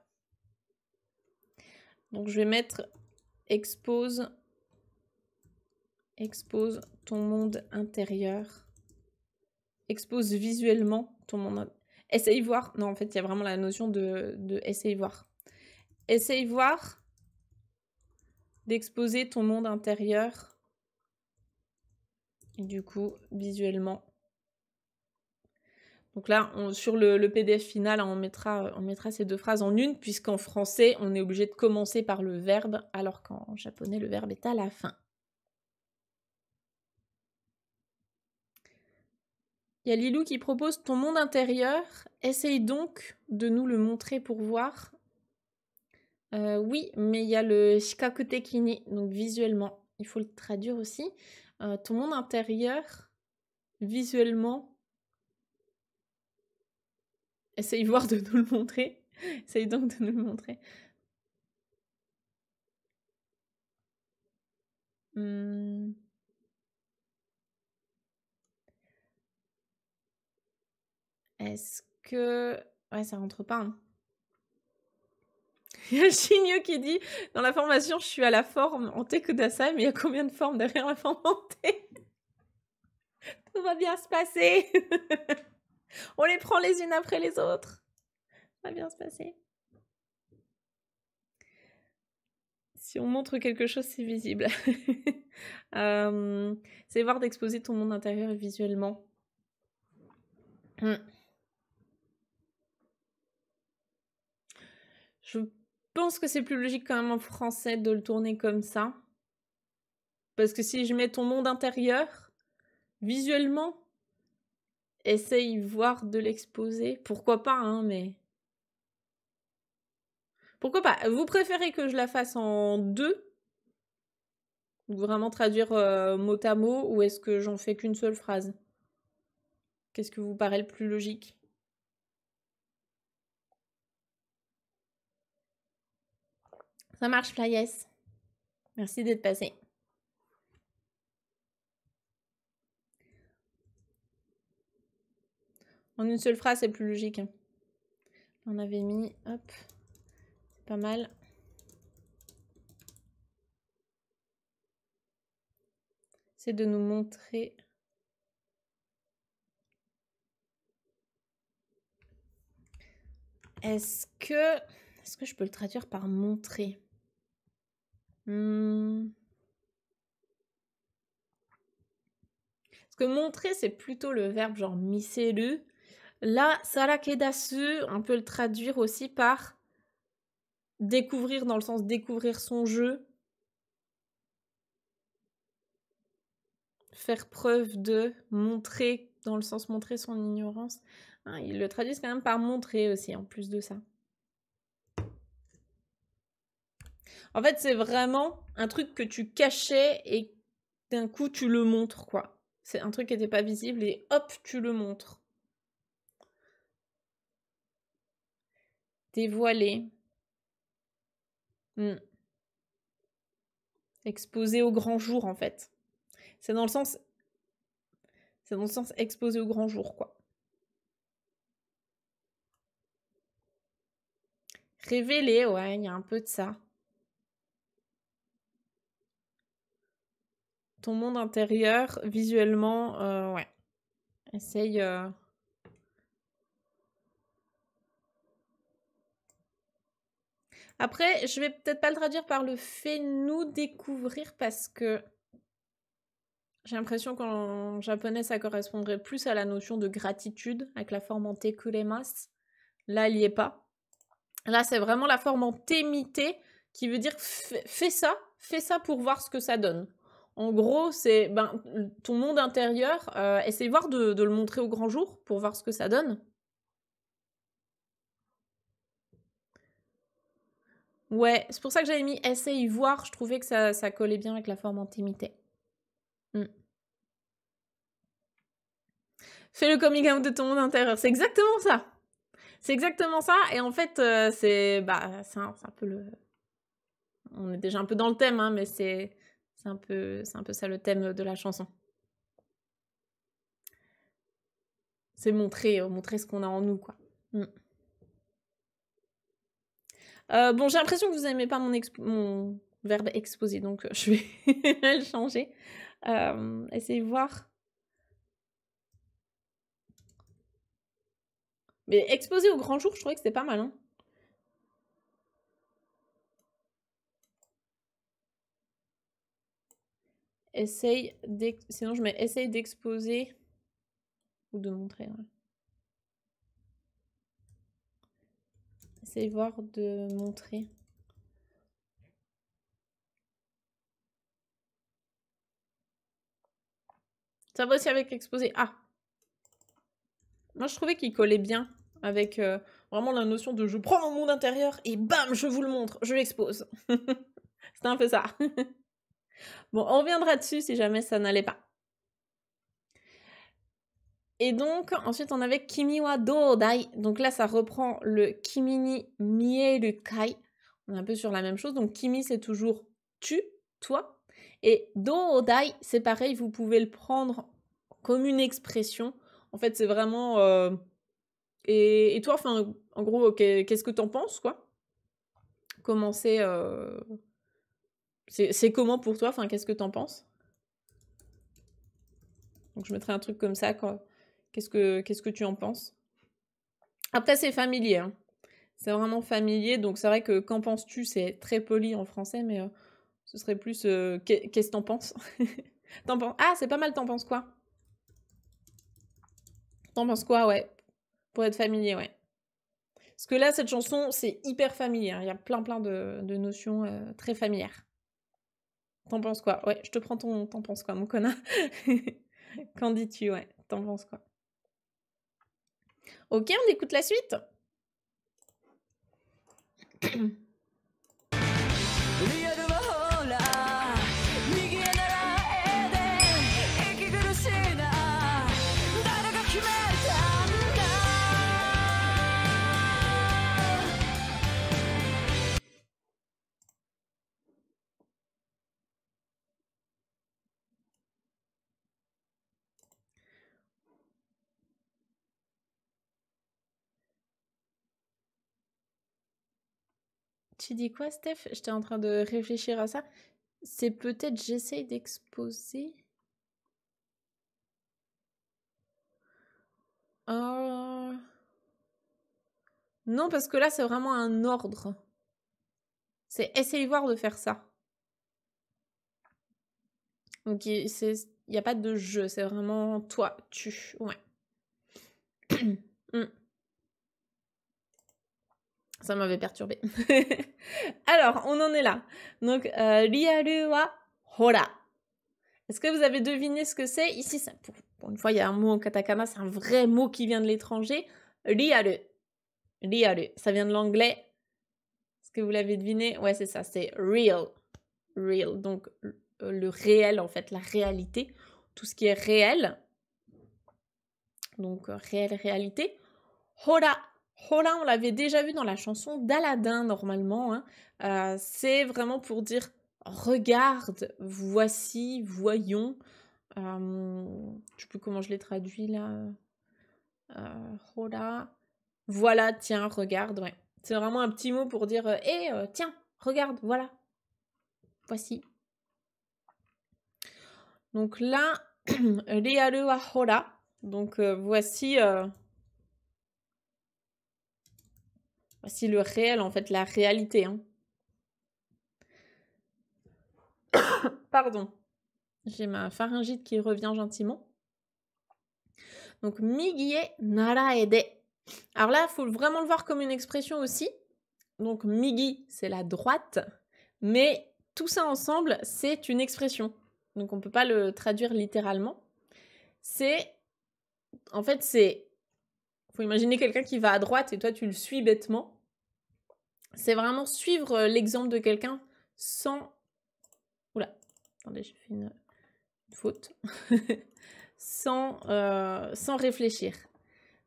Donc, je vais mettre expose ton monde intérieur. Expose visuellement ton monde. Essaye voir. Non, en fait, il y a vraiment la notion de essaye voir. Essaye voir d'exposer ton monde intérieur. Et du coup, visuellement. Donc là, sur le PDF final, on mettra ces deux phrases en une, puisqu'en français, on est obligé de commencer par le verbe, alors qu'en japonais, le verbe est à la fin. Il y a Lilou qui propose ton monde intérieur. Essaye donc de nous le montrer pour voir. Oui, mais il y a le shikaku teki ni, donc visuellement. Il faut le traduire aussi. Ton monde intérieur, visuellement. Essaye voir de nous le montrer. Essaye donc de nous le montrer. Est-ce que... Ouais, ça rentre pas. Hein. Il y a Chigneux qui dit « Dans la formation, je suis à la forme en T que d'Assa, mais il y a combien de formes derrière la forme en T ?» Tout va bien se passer. On les prend les unes après les autres. Ça va bien se passer. Si on montre quelque chose, c'est visible. C'est voir d'exposer ton monde intérieur visuellement. Je pense que c'est plus logique quand même en français de le tourner comme ça. Parce que si je mets ton monde intérieur, visuellement, essaye voir de l'exposer. Pourquoi pas, hein, mais... Pourquoi pas? Vous préférez que je la fasse en deux? Ou vraiment traduire mot à mot? Ou est-ce que j'en fais qu'une seule phrase? Qu'est-ce que vous paraît le plus logique? Ça marche, Flyes. Merci d'être passé. En une seule phrase, c'est plus logique. Hein. On avait mis, hop, c'est pas mal. C'est de nous montrer Est-ce que je peux le traduire par montrer? Parce que montrer, c'est plutôt le verbe genre miseru. Là, sarakedasu, on peut le traduire aussi par découvrir, dans le sens découvrir son jeu. Faire preuve de, montrer, dans le sens montrer son ignorance. Hein, ils le traduisent quand même par montrer aussi, en plus de ça. En fait, c'est vraiment un truc que tu cachais et d'un coup, tu le montres, quoi. C'est un truc qui n'était pas visible et hop, tu le montres. Dévoiler. Exposer au grand jour, en fait. C'est dans le sens exposer au grand jour, quoi. Révéler, ouais, il y a un peu de ça. Ton monde intérieur, visuellement, ouais. Essaye... Après, je vais peut-être pas le traduire par le fait nous découvrir parce que j'ai l'impression qu'en japonais, ça correspondrait plus à la notion de gratitude avec la forme en te kuremasu. Là, il n'y est pas. Là, c'est vraiment la forme en temite qui veut dire fais ça pour voir ce que ça donne. En gros, c'est ton monde intérieur, essaye voir de le montrer au grand jour pour voir ce que ça donne. Ouais, c'est pour ça que j'avais mis essaye voir, je trouvais que ça collait bien avec la forme en temite. Fais le coming out de ton monde intérieur, c'est exactement ça. C'est exactement ça, et en fait, c'est un peu le... On est déjà un peu dans le thème, hein, mais c'est un peu ça le thème de la chanson. C'est montrer ce qu'on a en nous, quoi. Bon, j'ai l'impression que vous n'aimez pas mon verbe exposer, donc je vais le changer. Essayez de voir. Mais exposer au grand jour, je trouvais que c'était pas mal, hein. Sinon, je mets essaye d'exposer ou de montrer. Ouais. Essaye voir de montrer. Ça va aussi avec exposer. Ah! Moi, je trouvais qu'il collait bien avec vraiment la notion de je prends mon monde intérieur et bam, je vous le montre, je l'expose. C'était un peu ça. Bon, on reviendra dessus si jamais ça n'allait pas. Et donc, ensuite, on avait Kimi wa dodai. Donc là, ça reprend le Kimi ni mieru kai. On est un peu sur la même chose. Donc, Kimi, c'est toujours tu, toi. Et dodai, c'est pareil, vous pouvez le prendre comme une expression. En fait, c'est vraiment... Et toi, enfin, en gros, qu'est-ce que t'en penses, quoi? Comment c'est... C'est comment pour toi? Enfin, qu'est-ce que t'en penses? Donc, je mettrai un truc comme ça, quoi. Qu'est-ce que tu en penses? Après, c'est familier, hein. C'est vraiment familier, donc c'est vrai que qu'en penses-tu, c'est très poli en français, mais ce serait plus qu'est-ce que t'en penses? Ah, c'est pas mal, t'en penses quoi? T'en penses quoi, ouais? Pour être familier, ouais. Parce que là, cette chanson, c'est hyper familier, hein. Il y a plein de notions très familières. T'en penses quoi? Ouais, je te prends t'en penses quoi, mon connard? Qu'en dis-tu, ouais? T'en penses quoi? Ok, on écoute la suite. Tu dis quoi, Steph? J'étais en train de réfléchir à ça. C'est peut-être j'essaye d'exposer. Non, parce que là, c'est vraiment un ordre. C'est essaye voir de faire ça. Donc, il n'y a pas de jeu, c'est vraiment toi, tu. Ouais. Ça m'avait perturbé. Alors, on en est là. Donc, riaru wa hora. Est-ce que vous avez deviné ce que c'est? Ici, ça, pour une fois, il y a un mot en katakana, c'est un vrai mot qui vient de l'étranger. Riaru. Riaru. Ça vient de l'anglais. Est-ce que vous l'avez deviné? Ouais, c'est ça, c'est real. Real. Donc, le réel, en fait, la réalité. Tout ce qui est réel. Donc, réel, réalité. Hora. Hora, on l'avait déjà vu dans la chanson d'Aladin, normalement. Hein. C'est vraiment pour dire regarde, voici, voyons. Je sais plus comment je l'ai traduit là. Hora. Voilà, tiens, regarde. Ouais. C'est vraiment un petit mot pour dire tiens, regarde, voilà. Voici. Donc là, Riaru wa hora. Donc voici. Voici le réel, en fait, la réalité. Hein. Pardon. J'ai ma pharyngite qui revient gentiment. Donc, migie naraede. Alors là, il faut vraiment le voir comme une expression aussi. Donc, migi, c'est la droite. Mais tout ça ensemble, c'est une expression. Donc, on ne peut pas le traduire littéralement. En fait, c'est... Il faut imaginer quelqu'un qui va à droite et toi, tu le suis bêtement. C'est vraiment suivre l'exemple de quelqu'un sans... Oula, attendez, j'ai fait une faute. sans réfléchir.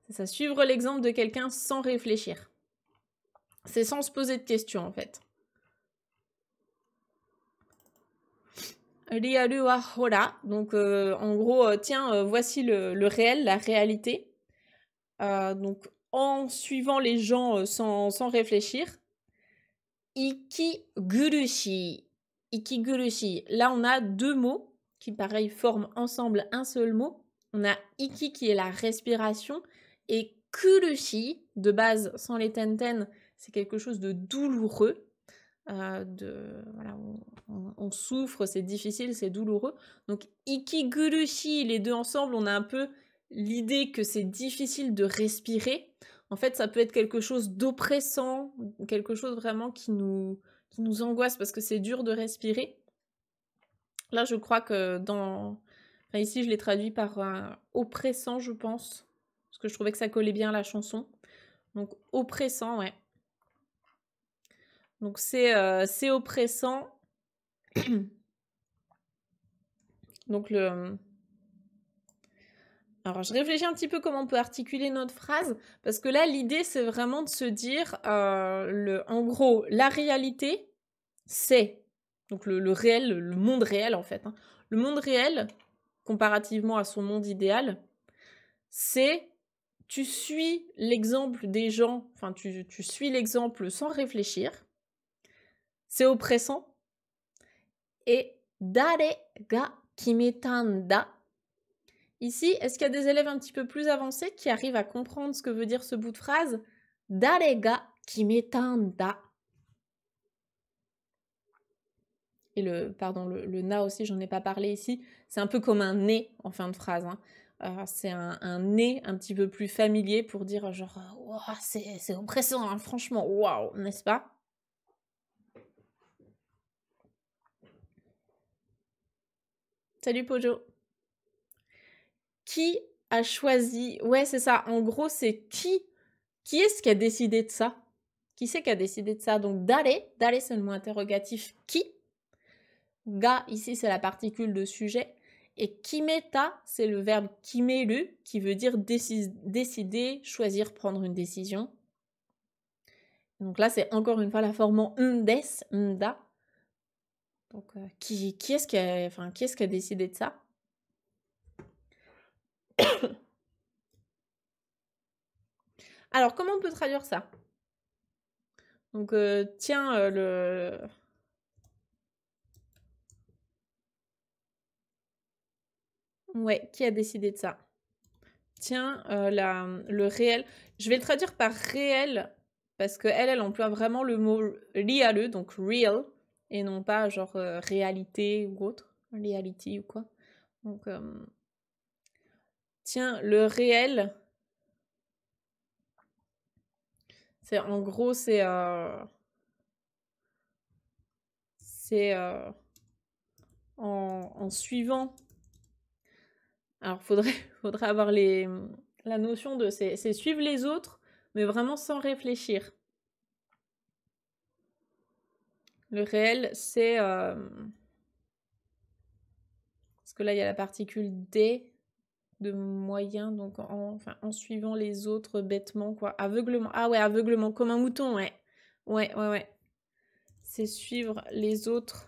C'est ça, suivre l'exemple de quelqu'un sans réfléchir. C'est sans se poser de questions, en fait. Riaru wa hora. Donc, en gros, tiens, voici le réel, la réalité. Donc, en suivant les gens sans réfléchir. Ikigurushi. Ikigurushi. Là, on a deux mots qui, pareil, forment ensemble un seul mot. On a iki qui est la respiration et kurushi, de base, sans les tenten, c'est quelque chose de douloureux. Voilà, on souffre, c'est difficile, c'est douloureux. Donc, ikigurushi, les deux ensemble, on a un peu l'idée que c'est difficile de respirer. En fait, ça peut être quelque chose d'oppressant, quelque chose vraiment qui nous angoisse parce que c'est dur de respirer. Là, je crois que Enfin, ici, je l'ai traduit par oppressant, je pense. Parce que je trouvais que ça collait bien à la chanson. Donc, oppressant, ouais. Donc, c'est oppressant. Donc, Alors, je réfléchis un petit peu comment on peut articuler notre phrase, parce que là, l'idée, c'est vraiment de se dire, en gros, la réalité, c'est, donc le réel, le monde réel, en fait. Hein. Le monde réel, comparativement à son monde idéal, c'est, tu suis l'exemple des gens, enfin, tu suis l'exemple sans réfléchir, c'est oppressant, et dare ga kimetanda. Ici, est-ce qu'il y a des élèves un petit peu plus avancés qui arrivent à comprendre ce que veut dire ce bout de phrase? Dare ga kimetanda. Et le na aussi, j'en ai pas parlé ici. C'est un peu comme un né en fin de phrase. Hein. C'est un né un petit peu plus familier pour dire genre, wow, c'est oppressant, hein, franchement, waouh, n'est-ce pas? Salut Pojo. Qui a choisi? Ouais, c'est ça. En gros, c'est qui est-ce qui a décidé de ça? Qui c'est qui a décidé de ça? Donc, dare c'est le mot interrogatif qui. Ga, ici, c'est la particule de sujet. Et kimeta, c'est le verbe kimeru, qui veut dire décider, choisir, prendre une décision. Donc là, c'est encore une fois la forme en ndes, nda. Donc, qui est-ce qui a décidé de ça? Alors, comment on peut traduire ça? Donc, tiens, Ouais, qui a décidé de ça? Tiens, le réel. Je vais le traduire par réel parce qu'elle emploie vraiment le mot réel, donc real, et non pas genre réalité ou autre, reality ou quoi. Donc, tiens, le réel, c'est en gros, c'est en suivant. Alors, faudrait avoir la notion de c'est suivre les autres, mais vraiment sans réfléchir. Le réel, c'est parce que là, il y a la particule D de moyen, donc enfin, en suivant les autres bêtement, quoi. Aveuglement. Ah ouais, aveuglement, comme un mouton, ouais. Ouais. C'est suivre les autres.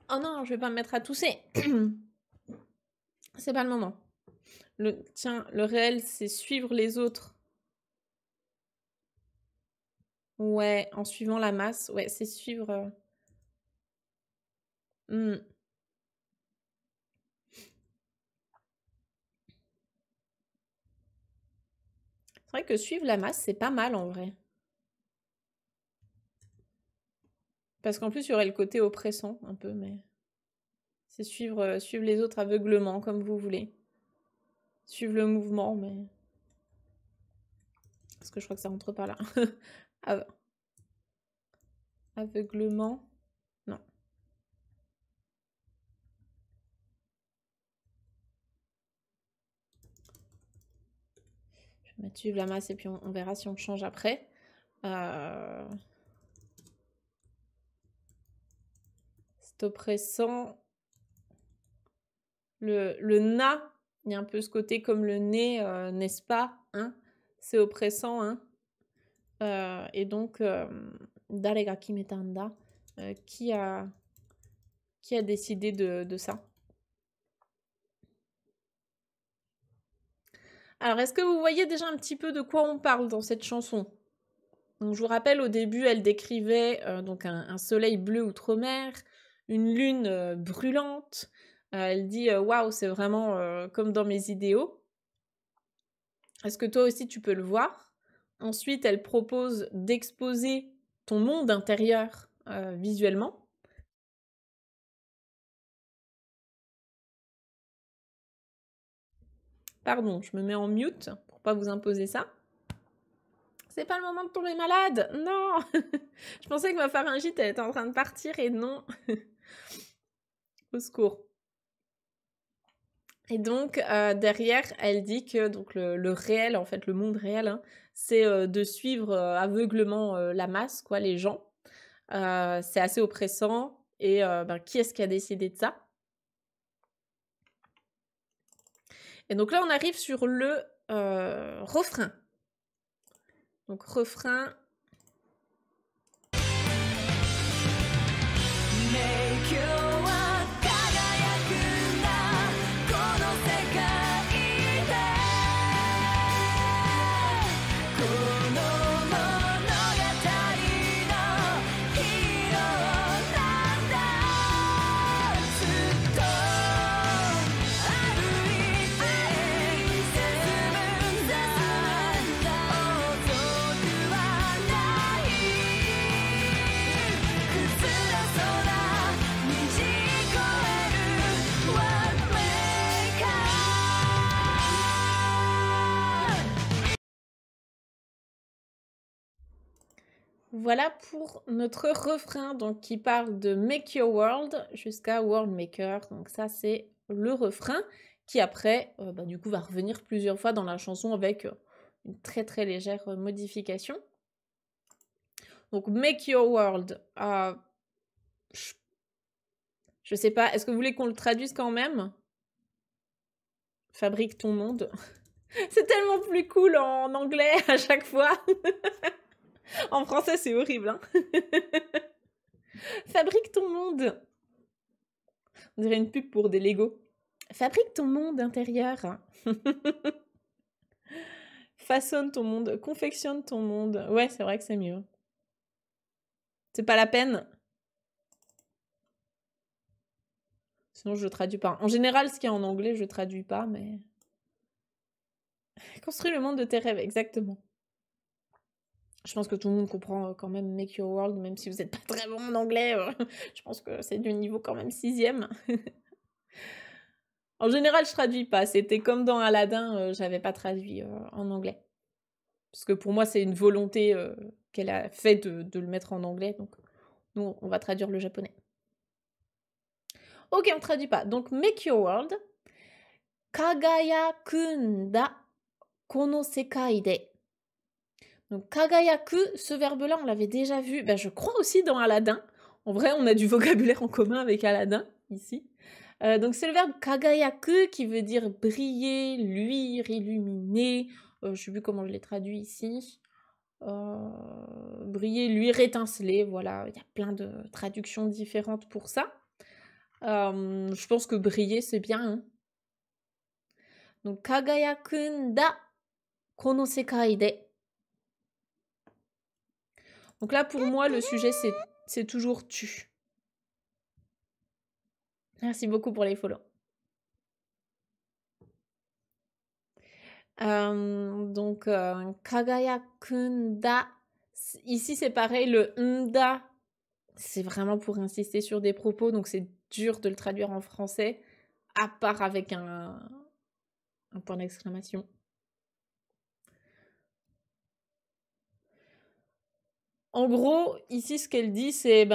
Oh non, je vais pas me mettre à tousser. C'est pas le moment. Tiens, le réel, c'est suivre les autres. Ouais, en suivant la masse. Ouais, c'est suivre... C'est vrai que suivre la masse, c'est pas mal en vrai. Parce qu'en plus, il y aurait le côté oppressant, un peu, mais... C'est suivre les autres aveuglement, comme vous voulez. Suivre le mouvement, mais... Parce que je crois que ça rentre pas là. Aveuglement. Non. Je vais mettre suivre la masse et puis on verra si on change après. C'est oppressant. Le na, il y a un peu ce côté comme le nez, n'est-ce pas, hein? C'est oppressant, hein? Et donc, Darega Kimetanda, qui a décidé de ça? Alors, est-ce que vous voyez déjà un petit peu de quoi on parle dans cette chanson? Donc, je vous rappelle, au début, elle décrivait donc un soleil bleu outre-mer, une lune brûlante. Elle dit waouh, c'est vraiment comme dans mes idéaux. Est-ce que toi aussi tu peux le voir? Ensuite, elle propose d'exposer ton monde intérieur visuellement. Pardon, je me mets en mute pour pas vous imposer ça. C'est pas le moment de tomber malade, non. Je pensais que ma pharyngite elle était en train de partir et non. Au secours. Et donc derrière, elle dit que donc le réel, en fait, le monde réel, hein, c'est de suivre aveuglement la masse, quoi, les gens. C'est assez oppressant. Et qui est-ce qui a décidé de ça? Et donc là, on arrive sur le refrain. Donc refrain. Voilà pour notre refrain donc, qui parle de Make Your World jusqu'à World Maker. Donc ça, c'est le refrain qui après, du coup, va revenir plusieurs fois dans la chanson avec une très très légère modification. Donc Make Your World. Je sais pas, est-ce que vous voulez qu'on le traduise quand même? Fabrique ton monde. C'est tellement plus cool en anglais à chaque fois. En français, c'est horrible. Hein. Fabrique ton monde. On dirait une pub pour des Lego. Fabrique ton monde intérieur. Façonne ton monde. Confectionne ton monde. Ouais, c'est vrai que c'est mieux. C'est pas la peine. Sinon, je traduis pas. En général, ce qu'il y a en anglais, je traduis pas, mais... Construis le monde de tes rêves, exactement. Je pense que tout le monde comprend quand même Make Your World, même si vous n'êtes pas très bon en anglais. Je pense que c'est du niveau quand même 6e. En général, je traduis pas. C'était comme dans Aladdin, j'avais pas traduit en anglais. Parce que pour moi, c'est une volonté qu'elle a fait de le mettre en anglais. Donc, nous, on va traduire le japonais. Ok, on traduit pas. Donc, Make Your World. Kagayakunda kono sekai de. Donc, kagayaku, ce verbe-là, on l'avait déjà vu, je crois aussi dans Aladdin. En vrai, on a du vocabulaire en commun avec Aladdin, ici. Donc, c'est le verbe kagayaku qui veut dire briller, luire, illuminer. Je sais plus comment je l'ai traduit ici. Briller, luire, étinceler. Voilà, il y a plein de traductions différentes pour ça. Je pense que briller, c'est bien. Hein. Donc, kagayakunda kono sekai de. Donc là, pour moi, le sujet, c'est toujours tu. Merci beaucoup pour les follow. Donc, kagayakunda. Ici, c'est pareil, le nda, c'est vraiment pour insister sur des propos, donc c'est dur de le traduire en français, à part avec un point d'exclamation. En gros, ici, ce qu'elle dit, c'est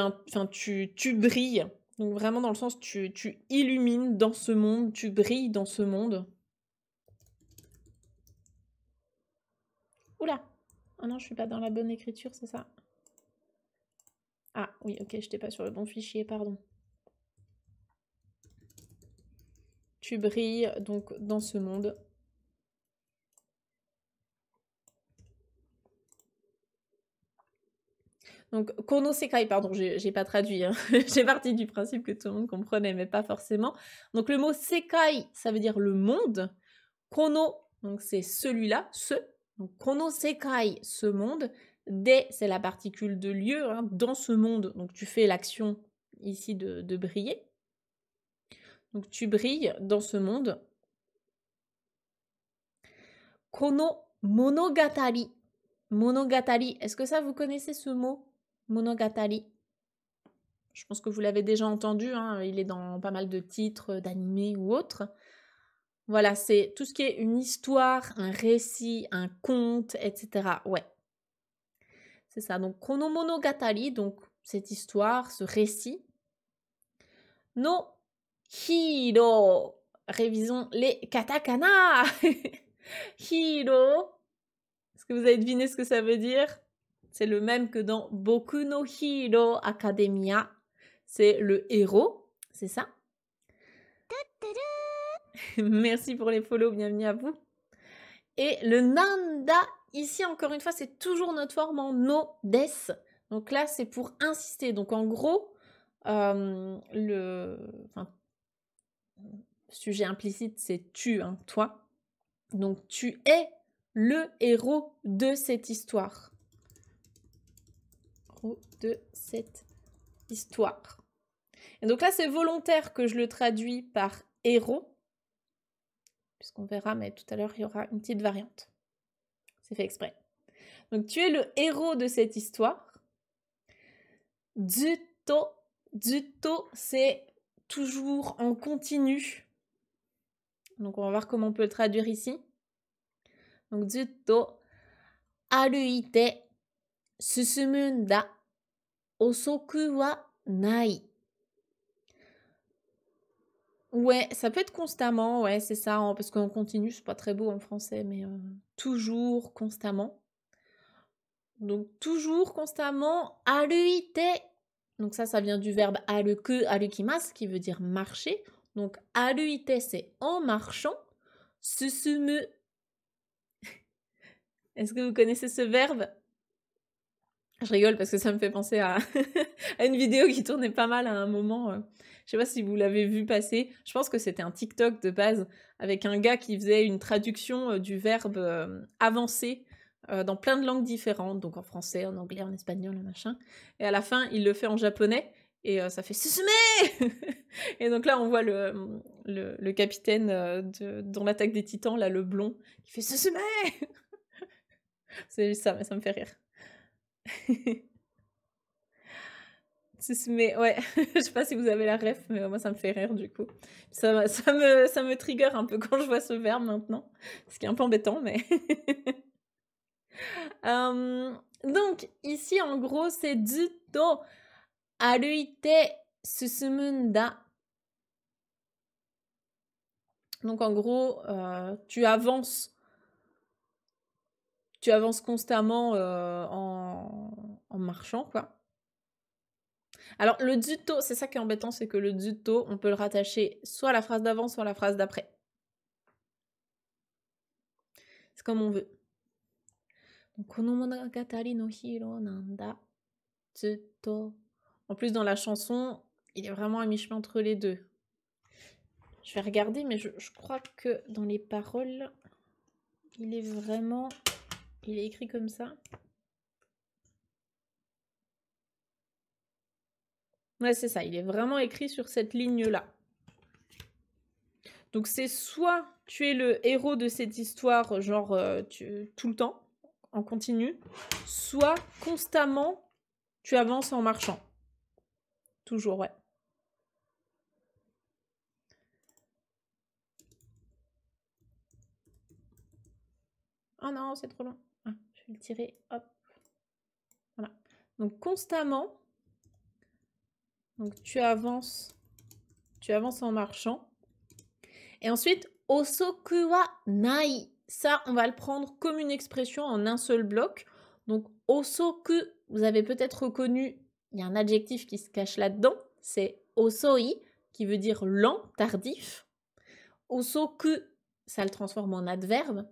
tu brilles. Donc vraiment dans le sens, tu illumines dans ce monde, tu brilles dans ce monde. Oula! Ah non, je suis pas dans la bonne écriture, c'est ça? Ah oui, ok, je n'étais pas sur le bon fichier, pardon. Tu brilles donc dans ce monde. Donc, kono sekai, pardon, j'ai pas traduit. Hein. J'ai parti du principe que tout le monde comprenait, mais pas forcément. Donc, le mot sekai, ça veut dire le monde. Kono, donc c'est celui-là, ce. Donc, kono sekai, ce monde. De, c'est la particule de lieu, hein, dans ce monde. Donc, tu fais l'action ici de briller. Donc, tu brilles dans ce monde. Kono monogatari. Monogatari, est-ce que ça, vous connaissez ce mot? Monogatari. Je pense que vous l'avez déjà entendu, hein, il est dans pas mal de titres d'animés ou autres. Voilà, c'est tout ce qui est une histoire, un récit, un conte, etc. Ouais, c'est ça. Donc, Kono Monogatari, donc cette histoire, ce récit. No hiro. Révisons les katakana. Hiro. Est-ce que vous avez deviné ce que ça veut dire? C'est le même que dans Boku no Hero Academia. C'est le héros, c'est ça? Merci pour les follow, bienvenue à vous. Et le nanda, ici encore une fois, c'est toujours notre forme en no des. Donc là, c'est pour insister. Donc en gros, le sujet implicite, c'est tu, hein, toi. Donc tu es le héros de cette histoire. De cette histoire. Et donc là, c'est volontaire que je le traduis par héros, puisqu'on verra, mais tout à l'heure, il y aura une petite variante. C'est fait exprès. Donc, tu es le héros de cette histoire. Zutto, zutto, c'est toujours en continu. Donc, on va voir comment on peut le traduire ici. Donc, zutto, aruite, susumu n da, osoku wa nai. Ouais, ça peut être constamment, ouais, c'est ça, hein, parce qu'en continu, c'est pas très beau en français, mais toujours, constamment. Donc, toujours, constamment, aruite. Donc ça vient du verbe aruku, arukimasu, qui veut dire marcher. Donc, aruite, c'est en marchant. Susumu. Est-ce que vous connaissez ce verbe? Je rigole parce que ça me fait penser à, à une vidéo qui tournait pas mal à un moment. Je sais pas si vous l'avez vu passer. Je pense que c'était un TikTok de base avec un gars qui faisait une traduction du verbe avancer dans plein de langues différentes. Donc en français, en anglais, en espagnol, en machin. Et à la fin, il le fait en japonais et ça fait Susume. Et donc là, on voit le capitaine dans l'Attaque des Titans, là, le blond, qui fait Susume. C'est juste ça, mais ça me fait rire. Mais ouais, je sais pas si vous avez la ref, mais moi ça me fait rire du coup. Ça me trigger un peu quand je vois ce verbe maintenant. Ce qui est un peu embêtant, mais. Donc, ici en gros, c'est jutto aruite susumunda. Donc en gros, tu avances constamment en marchant, quoi. Alors, le jutto, c'est ça qui est embêtant, c'est que le jutto, on peut le rattacher soit à la phrase d'avant, soit à la phrase d'après. C'est comme on veut. Donc, kono monogatari no hiro nanda jutto. En plus, dans la chanson, il est vraiment à mi-chemin entre les deux. Je vais regarder, mais je crois que dans les paroles, il est écrit comme ça. Ouais, c'est ça, il est vraiment écrit sur cette ligne-là. Donc c'est soit tu es le héros de cette histoire, genre tout le temps, en continu, soit constamment tu avances en marchant. Toujours, ouais. Oh non, c'est trop long. Ah, je vais le tirer, hop. Voilà. Donc constamment, donc tu avances en marchant. Et ensuite, osoku wa nai. Ça, on va le prendre comme une expression en un seul bloc. Donc, osoku, vous avez peut-être reconnu, il y a un adjectif qui se cache là-dedans. C'est osoi, qui veut dire lent, tardif. Osoku, ça le transforme en adverbe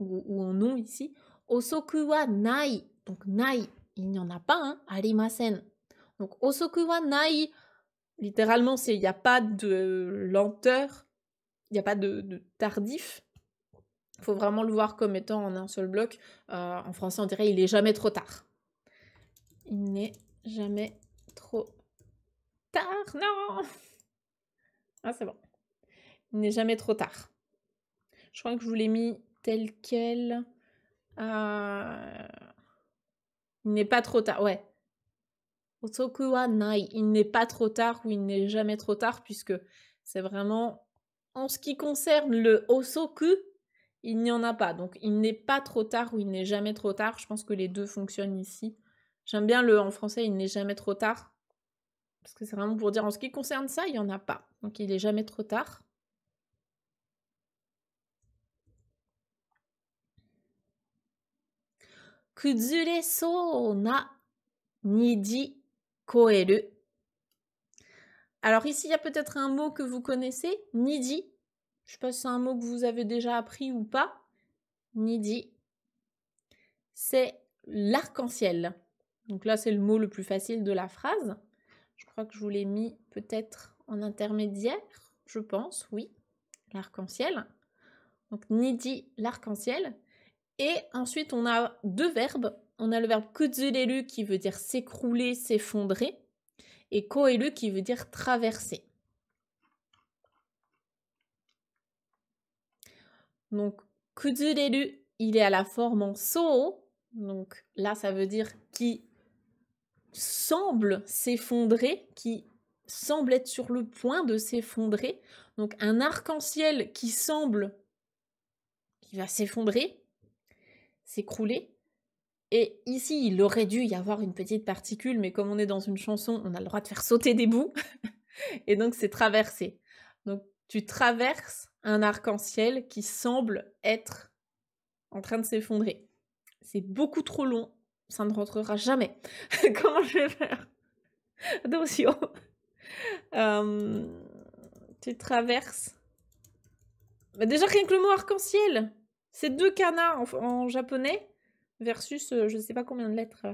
ou en nom ici. Osoku wa nai. Donc, nai, il n'y en a pas, hein, arimasen. Donc, osoku wa nai, littéralement, c'est il n'y a pas de lenteur. Il n'y a pas de tardif. Il faut vraiment le voir comme étant en un seul bloc. En français, on dirait il n'est jamais trop tard. Il n'est jamais trop tard. Non. Ah, c'est bon. Il n'est jamais trop tard. Je crois que je vous l'ai mis tel quel. Il n'est pas trop tard. Ouais. Osoku wa nai. Il n'est pas trop tard ou il n'est jamais trop tard puisque c'est vraiment... En ce qui concerne le osoku, il n'y en a pas. Donc, il n'est pas trop tard ou il n'est jamais trop tard. Je pense que les deux fonctionnent ici. J'aime bien le en français, il n'est jamais trop tard. Parce que c'est vraiment pour dire en ce qui concerne ça, il n'y en a pas. Donc, il n'est jamais trop tard. Kuzure sou na niji koeru. Alors ici, il y a peut-être un mot que vous connaissez, niji. Je ne sais pas si c'est un mot que vous avez déjà appris ou pas. Niji. C'est l'arc-en-ciel. Donc là, c'est le mot le plus facile de la phrase. Je crois que je vous l'ai mis peut-être en intermédiaire, je pense, oui. L'arc-en-ciel. Donc niji, l'arc-en-ciel. Et ensuite, on a deux verbes. On a le verbe kuzureru qui veut dire s'écrouler, s'effondrer. Et koeru qui veut dire traverser. Donc, kuzureru, il est à la forme en so. Donc là, ça veut dire qui semble s'effondrer, qui semble être sur le point de s'effondrer. Donc un arc-en-ciel qui va s'effondrer, s'écrouler. Et ici, il aurait dû y avoir une petite particule, mais comme on est dans une chanson, on a le droit de faire sauter des bouts. Et donc, c'est traverser. Donc, tu traverses un arc-en-ciel qui semble être en train de s'effondrer. C'est beaucoup trop long. Ça ne rentrera jamais. Comment je vais faire? Attention. Tu traverses. Bah déjà, rien que le mot arc-en-ciel. C'est deux kanas en japonais versus je ne sais pas combien de lettres.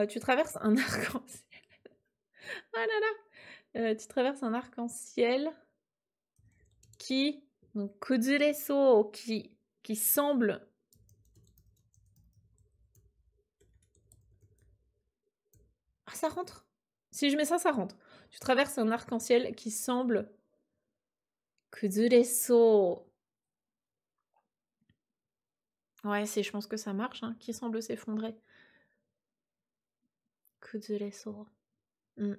Tu traverses un arc-en-ciel. Ah là là. Tu traverses un arc-en-ciel qui, donc kuzureso, qui semble... Ah, ça rentre. Si je mets ça, ça rentre. Tu traverses un arc-en-ciel qui semble kuzureso. Ouais, je pense que ça marche, hein, qui semble s'effondrer. 崩れそう。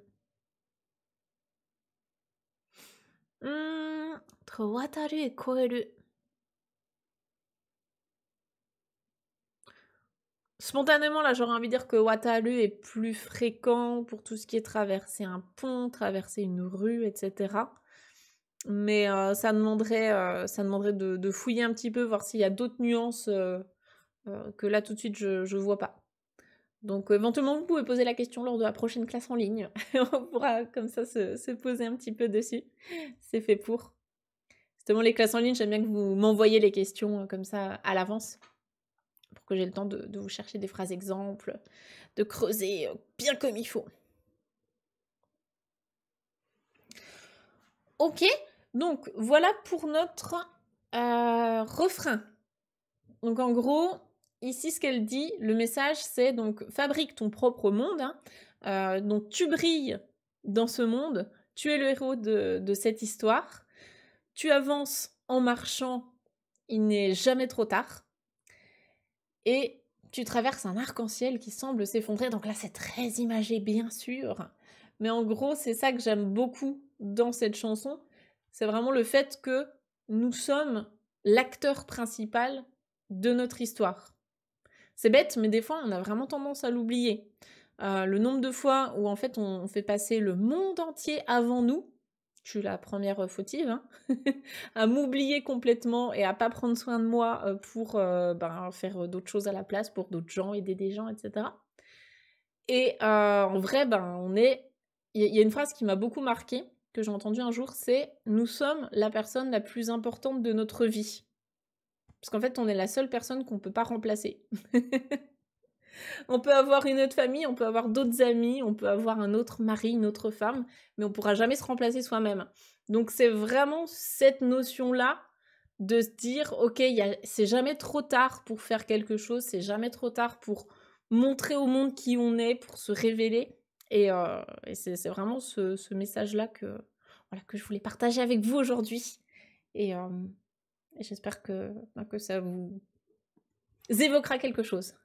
渡るへ越える。Spontanément, là, j'aurais envie de dire que wataru est plus fréquent pour tout ce qui est traverser un pont, traverser une rue, etc. Mais ça demanderait de fouiller un petit peu, voir s'il y a d'autres nuances que là, tout de suite, je vois pas. Donc, éventuellement, vous pouvez poser la question lors de la prochaine classe en ligne. On pourra comme ça se poser un petit peu dessus. C'est fait pour. Justement, les classes en ligne, j'aime bien que vous m'envoyiez les questions comme ça à l'avance, pour que j'ai le temps de vous chercher des phrases exemples, de creuser bien comme il faut. Ok, donc voilà pour notre refrain. Donc en gros, ici ce qu'elle dit, le message c'est donc fabrique ton propre monde, hein. Donc tu brilles dans ce monde, tu es le héros de cette histoire, tu avances en marchant, il n'est jamais trop tard, et tu traverses un arc-en-ciel qui semble s'effondrer. Donc là c'est très imagé bien sûr, mais en gros c'est ça que j'aime beaucoup dans cette chanson, c'est vraiment le fait que nous sommes l'acteur principal de notre histoire. C'est bête, mais des fois, on a vraiment tendance à l'oublier. Le nombre de fois où, en fait, on fait passer le monde entier avant nous, je suis la première fautive, hein, à m'oublier complètement et à pas prendre soin de moi pour faire d'autres choses à la place, pour d'autres gens, aider des gens, etc. Et en vrai, il y a une phrase qui m'a beaucoup marquée, que j'ai entendue un jour, c'est « Nous sommes la personne la plus importante de notre vie ». Parce qu'en fait, on est la seule personne qu'on ne peut pas remplacer. On peut avoir une autre famille, on peut avoir d'autres amis, on peut avoir un autre mari, une autre femme, mais on ne pourra jamais se remplacer soi-même. Donc c'est vraiment cette notion-là de se dire, ok, c'est jamais trop tard pour faire quelque chose, c'est jamais trop tard pour montrer au monde qui on est, pour se révéler. Et c'est vraiment ce message-là que je voulais partager avec vous aujourd'hui. Et j'espère que ça vous évoquera quelque chose.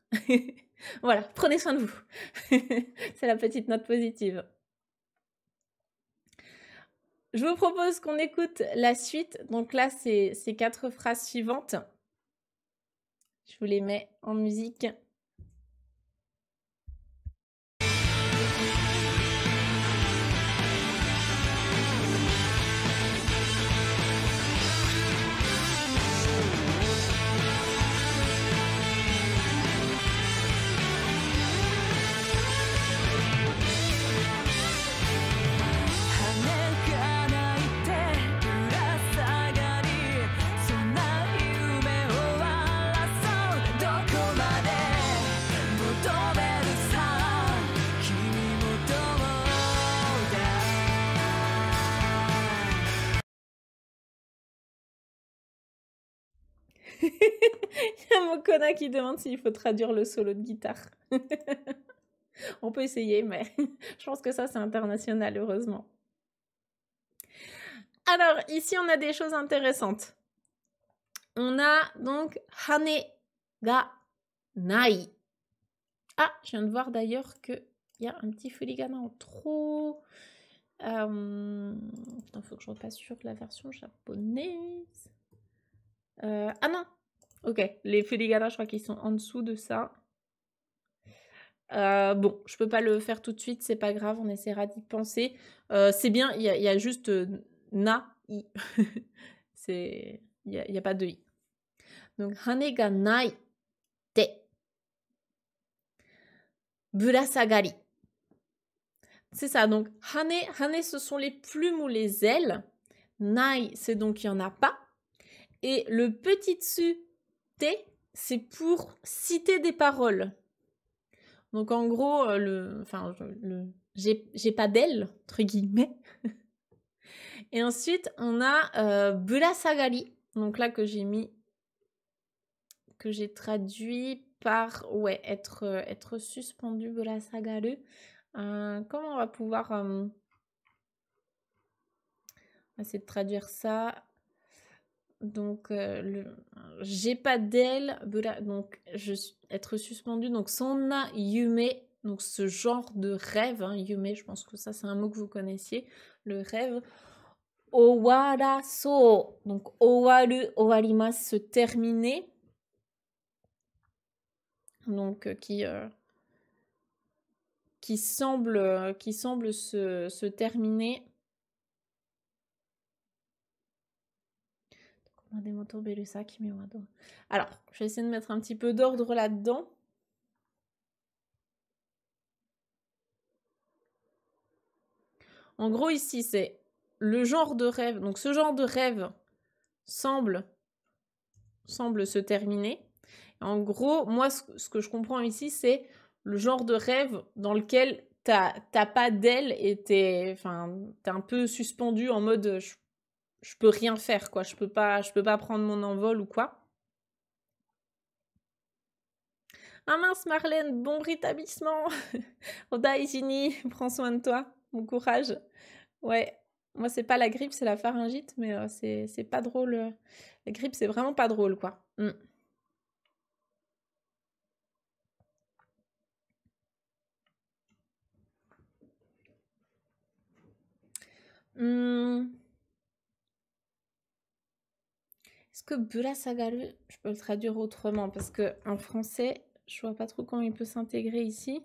Voilà, prenez soin de vous. C'est la petite note positive. Je vous propose qu'on écoute la suite. Donc là, c'est ces 4 phrases suivantes. Je vous les mets en musique. Il y a Mokona qui demande s'il faut traduire le solo de guitare. On peut essayer, mais je pense que ça, c'est international, heureusement. Alors, ici, on a des choses intéressantes. On a donc hane ga nai. Ah, je viens de voir d'ailleurs qu'il y a un petit furigana en trop. Putain, faut que je repasse sur la version japonaise. Ah non. Ok, les furigana, je crois qu'ils sont en dessous de ça. Bon, je peux pas le faire tout de suite, c'est pas grave, on essaiera d'y penser. C'est bien, il y a juste na, i. Il y a pas de i. Donc, hane ga nai te. Burasagari. C'est ça, donc hane, ce sont les plumes ou les ailes. Nai, c'est donc il n'y en a pas. Et le petit dessus, te, c'est pour citer des paroles. Donc en gros, j'ai pas d'ailes, entre guillemets. Et ensuite, on a burasagari. Donc là, que j'ai traduit par, être suspendu, burasagaru. Comment on va pouvoir essayer de traduire ça? Donc, j'ai pas d'aile, donc être suspendu. Donc, sonna yume Donc ce genre de rêve, hein, yume, je pense que ça c'est un mot que vous connaissiez, le rêve. Owaraso, donc owaru, owarimasu, se terminer. Donc qui semble se terminer. Alors, je vais essayer de mettre un petit peu d'ordre là-dedans. En gros, ici, c'est le genre de rêve. Donc, ce genre de rêve semble se terminer. En gros, moi, ce que je comprends ici, c'est le genre de rêve dans lequel t'as pas d'aile et t'es un peu suspendu en mode je peux rien faire, quoi. Je peux pas prendre mon envol ou quoi. Ah mince, Marlène, bon rétablissement. Odaijini, prends soin de toi. Bon courage. Ouais, moi, c'est pas la grippe, c'est la pharyngite, mais c'est pas drôle. La grippe, c'est vraiment pas drôle, quoi. Est-ce que burasagaru, je peux le traduire autrement? Parce que en français, je vois pas trop comment il peut s'intégrer ici.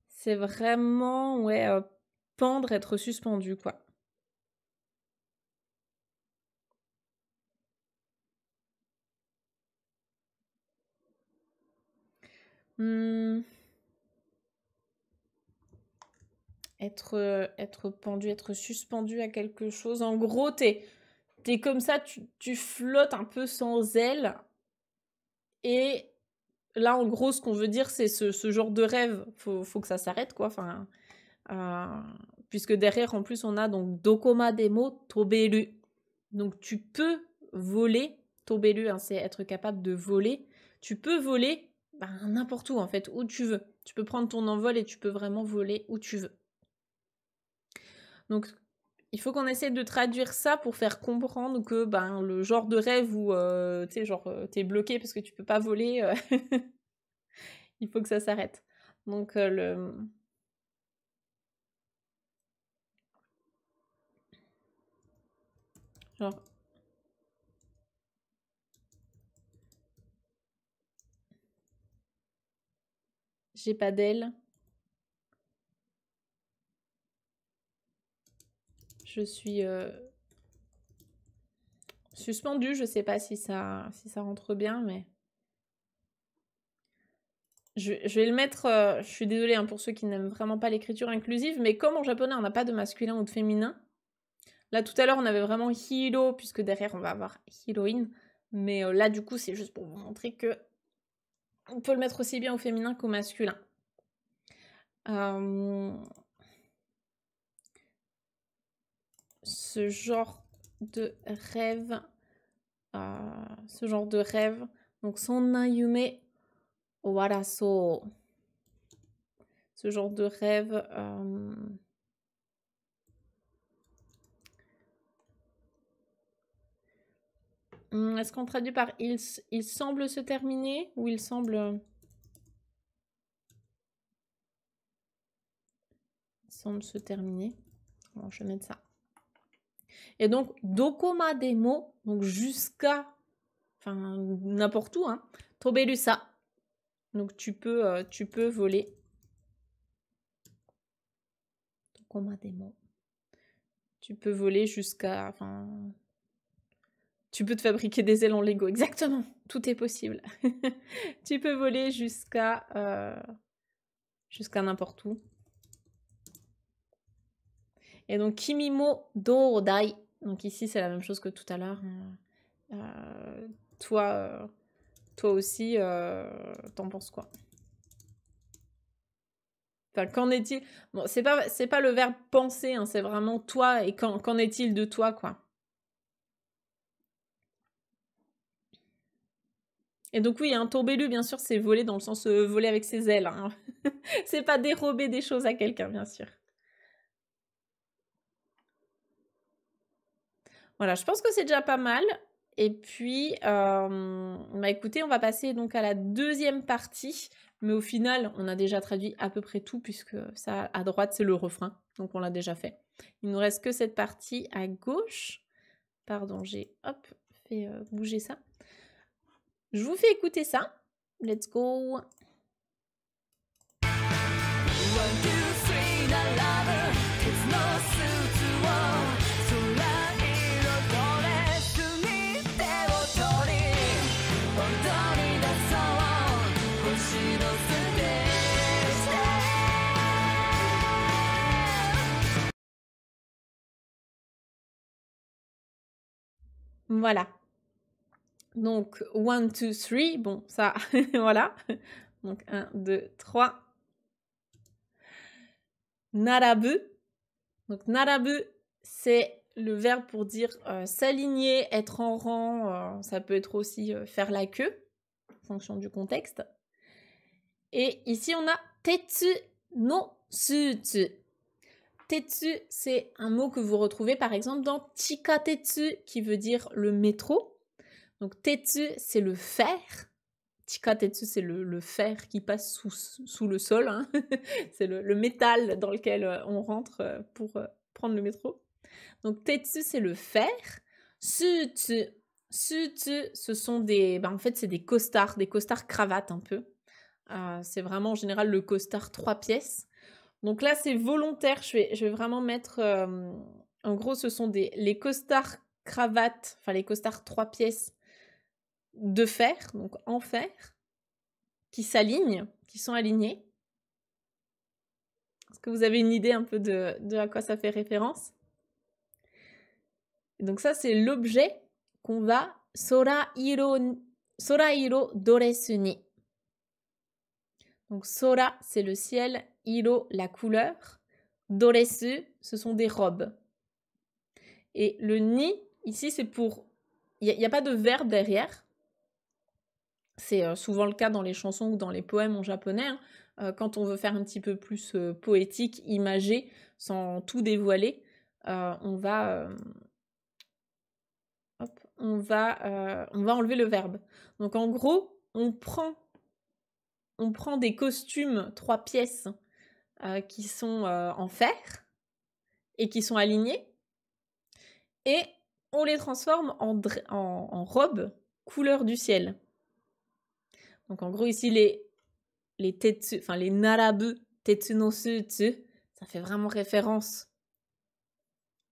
C'est vraiment, ouais, pendre, être suspendu, quoi. Être pendu, être suspendu à quelque chose. En gros, t'es comme ça, tu flottes un peu sans aile. Et là, en gros, ce qu'on veut dire, c'est ce genre de rêve. Faut que ça s'arrête, quoi. Enfin, puisque derrière, en plus, on a donc Dokoma demo toberu. Donc, tu peux voler. Toberu, hein, c'est être capable de voler. Tu peux voler n'importe où, en fait, où tu veux. Tu peux prendre ton envol et tu peux vraiment voler où tu veux. Donc, il faut qu'on essaie de traduire ça pour faire comprendre que le genre de rêve où t'es bloqué parce que tu peux pas voler, il faut que ça s'arrête. Donc genre j'ai pas d'aile. Je suis suspendue, je sais pas si ça rentre bien, mais je vais le mettre. Je suis désolée hein, pour ceux qui n'aiment vraiment pas l'écriture inclusive, mais comme en japonais on n'a pas de masculin ou de féminin, là tout à l'heure on avait vraiment hiro, puisque derrière on va avoir héroïne, mais là du coup c'est juste pour vous montrer que on peut le mettre aussi bien au féminin qu'au masculin. Ce genre de rêve, donc sonna yume owaraso, ce genre de rêve, est-ce qu'on traduit par il semble se terminer ou il semble se terminer? Bon, je vais mettre ça. Et donc dokoma demo, donc jusqu'à, enfin n'importe où, hein. Toberu sa. Donc tu peux voler. Dokoma demo. Tu peux voler jusqu'à, enfin, tu peux te fabriquer des ailes en Lego, exactement. Tout est possible. Tu peux voler jusqu'à n'importe où. Et donc Kimimo Dodai. Donc ici c'est la même chose que tout à l'heure. Toi aussi, t'en penses quoi? Enfin, qu'en est-il? Bon, c'est pas le verbe penser, hein, c'est vraiment toi et qu'en est-il de toi, quoi. Et donc oui, un tourbélu, bien sûr, c'est voler dans le sens voler avec ses ailes. Hein. C'est pas dérober des choses à quelqu'un, bien sûr. Voilà, je pense que c'est déjà pas mal. Et puis, bah écoutez, on va passer donc à la deuxième partie. Mais au final, on a déjà traduit à peu près tout, puisque ça, à droite, c'est le refrain. Donc, on l'a déjà fait. Il nous reste que cette partie à gauche. Pardon, j'ai, hop, fait bouger ça. Je vous fais écouter ça. Let's go. Voilà. Donc, 1, 2, 3. Bon, ça, voilà. Donc, 1, 2, 3. Narabu. Donc, narabu, c'est le verbe pour dire s'aligner, être en rang. Ça peut être aussi faire la queue, en fonction du contexte. Et ici, on a tetsu no sutsu. Tetsu, c'est un mot que vous retrouvez par exemple dans chikatetsu, qui veut dire le métro. Donc, tetsu, c'est le fer. Chikatetsu, c'est le fer qui passe sous le sol. Hein. C'est le métal dans lequel on rentre pour prendre le métro. Donc, tetsu, c'est le fer. Sutsu, ce sont des... en fait, c'est des costards cravates un peu. C'est vraiment en général le costard 3 pièces. Donc là, c'est volontaire. Je vais vraiment mettre... en gros, ce sont les costards cravates, enfin les costards 3 pièces de fer, donc en fer, qui s'alignent, qui sont alignés. Est-ce que vous avez une idée un peu de à quoi ça fait référence? Et donc ça, c'est l'objet qu'on va sorairo doresu ni. Donc sora, c'est le ciel, iro, la couleur, doresu, ce sont des robes. Et le ni, ici, c'est pour... Il n'y a pas de verbe derrière. C'est souvent le cas dans les chansons ou dans les poèmes en japonais. Hein. Quand on veut faire un petit peu plus poétique, imagé, sans tout dévoiler, on va enlever le verbe. Donc en gros, on prend des costumes 3 pièces qui sont en fer et qui sont alignés, et on les transforme en robes couleur du ciel. Donc en gros ici les tetsu, enfin les narabu tetsu no sutsu, ça fait vraiment référence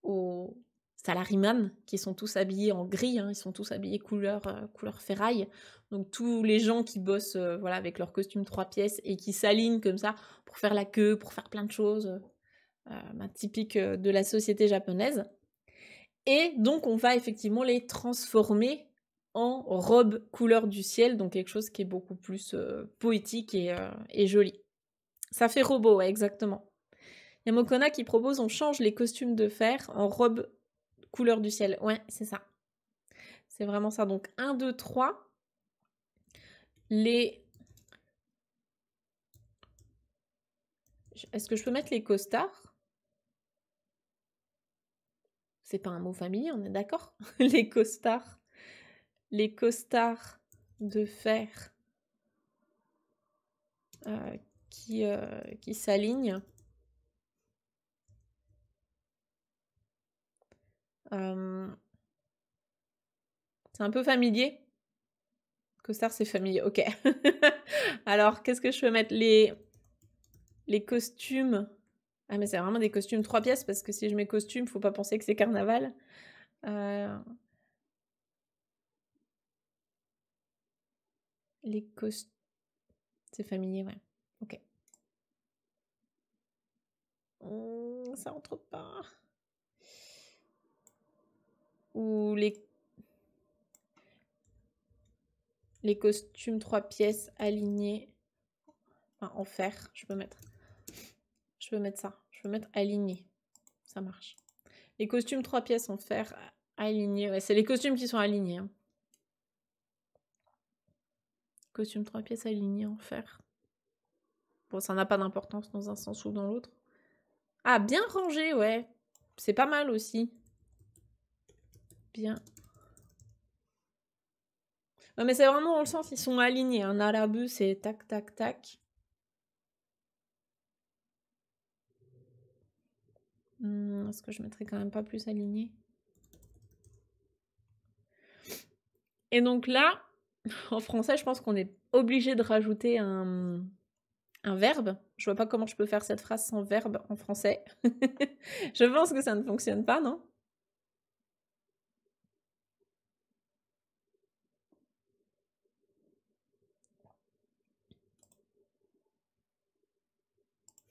aux salaryman qui sont tous habillés en gris, hein, ils sont tous habillés couleur ferraille. Donc tous les gens qui bossent voilà, avec leur costume 3 pièces et qui s'alignent comme ça pour faire la queue, pour faire plein de choses typiques de la société japonaise. Et donc on va effectivement les transformer en robe couleur du ciel, donc quelque chose qui est beaucoup plus poétique et joli. Ça fait robot, ouais, exactement. Il y a Mokona qui propose on change les costumes de fer en robe couleur du ciel. Ouais, c'est ça. C'est vraiment ça. Donc 1, 2, 3. Est-ce que je peux mettre les costards? C'est pas un mot familier, on est d'accord? Les costards. Les costards de fer qui s'alignent. C'est un peu familier. Costard, c'est familier, ok. Alors, qu'est-ce que je peux mettre? Les costumes. Ah, mais c'est vraiment des costumes 3 pièces, parce que si je mets costume, faut pas penser que c'est carnaval. Les costumes... C'est familier, ouais. Ok. Ça rentre pas. Ou les costumes 3 pièces alignés. Enfin, en fer, je peux mettre ça. Je peux mettre aligné. Ça marche. Les costumes 3 pièces en fer alignés. Ouais, c'est les costumes qui sont alignés. Hein. Costume 3 pièces alignés en fer. Bon, ça n'a pas d'importance dans un sens ou dans l'autre. Ah, bien rangé, ouais. C'est pas mal aussi. Bien Ouais, mais c'est vraiment dans le sens, ils sont alignés. Un arabu, c'est tac, tac, tac. Est-ce que je mettrais quand même pas plus aligné? Et donc là, en français, je pense qu'on est obligé de rajouter un verbe. Je vois pas comment je peux faire cette phrase sans verbe en français. Je pense que ça ne fonctionne pas, non?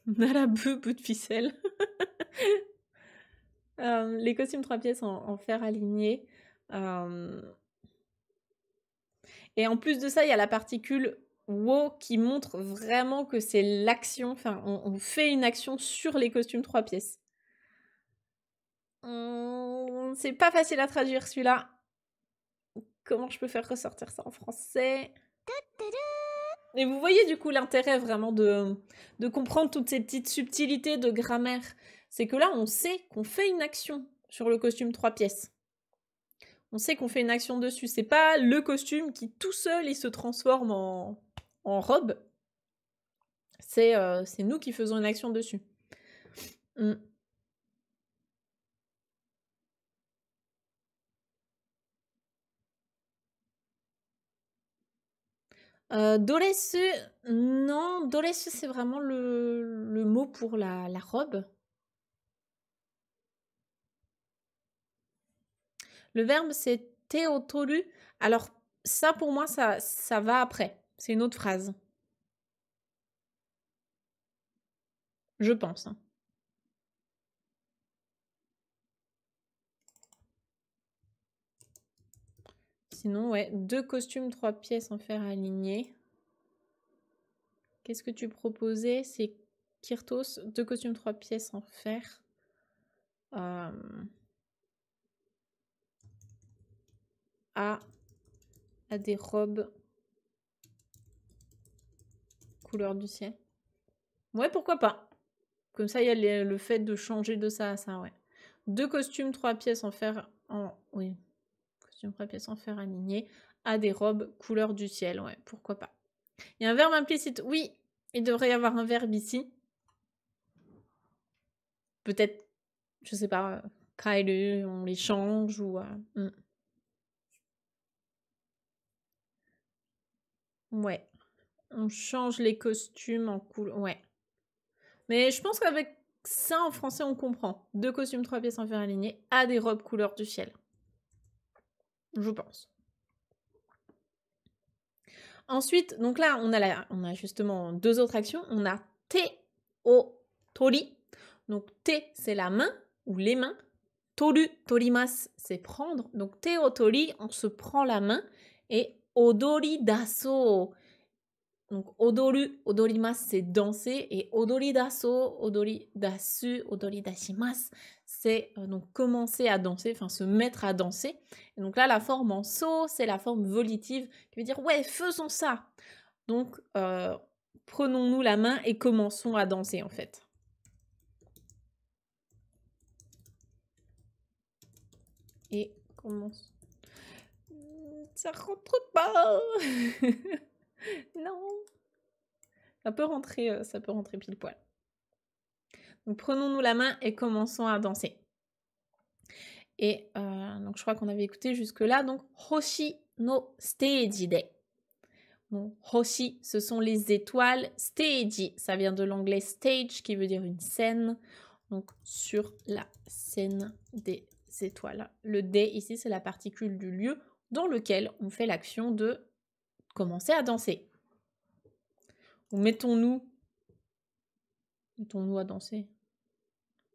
Narabu, bout de ficelle. Les costumes 3 pièces en fer aligné. Et en plus de ça, il y a la particule wo qui montre vraiment que c'est l'action. Enfin, on fait une action sur les costumes 3 pièces. C'est pas facile à traduire celui-là. Comment je peux faire ressortir ça en français? Et vous voyez du coup l'intérêt vraiment de comprendre toutes ces petites subtilités de grammaire. C'est que là, on sait qu'on fait une action sur le costume 3 pièces. On sait qu'on fait une action dessus. C'est pas le costume qui tout seul il se transforme en robe. C'est nous qui faisons une action dessus. Doresu, non, doresu c'est vraiment le mot pour la robe. Le verbe c'est teotoru. Alors ça pour moi ça va après. C'est une autre phrase. Je pense. Hein. Sinon, ouais, 2 costumes, 3 pièces en fer aligné. Qu'est-ce que tu proposais? C'est Kyrtos, 2 costumes, 3 pièces en fer. À des robes couleur du ciel. Ouais, pourquoi pas. Comme ça, il y a le fait de changer de ça à ça, ouais. 2 costumes, 3 pièces en fer oui. Costumes 3 pièces en fer aligné à des robes couleur du ciel, ouais, pourquoi pas. Il y a un verbe implicite, oui, il devrait y avoir un verbe ici. Peut-être, je sais pas, kaeru, on les change ou... Ouais. On change les costumes en couleur, ouais. Mais je pense qu'avec ça, en français, on comprend. 2 costumes, 3 pièces en fer aligné à des robes couleur du ciel. Je pense. Ensuite, donc là, on a justement 2 autres actions. On a te o tori. Donc te, c'est la main ou les mains. Toru, torimasu, c'est prendre. Donc te o tori, on se prend la main. Et odori daso. Donc odoru, odorimasu, c'est danser. Et odori daso, odori dasu, odori dashimasu, c'est donc commencer à danser, enfin se mettre à danser. Et donc là, la forme en so, c'est la forme volitive qui veut dire ouais, faisons ça. Donc prenons-nous la main et commençons à danser en fait. Et commence. Ça rentre pas. Non. Ça peut rentrer pile poil. Donc prenons-nous la main et commençons à danser. Et donc je crois qu'on avait écouté jusque-là. Donc Hoshi no stage de. Donc Hoshi, ce sont les étoiles. Stage, ça vient de l'anglais stage qui veut dire une scène. Donc sur la scène des étoiles. Le de ici, c'est la particule du lieu dans lequel on fait l'action de commencer à danser. Donc mettons-nous à danser.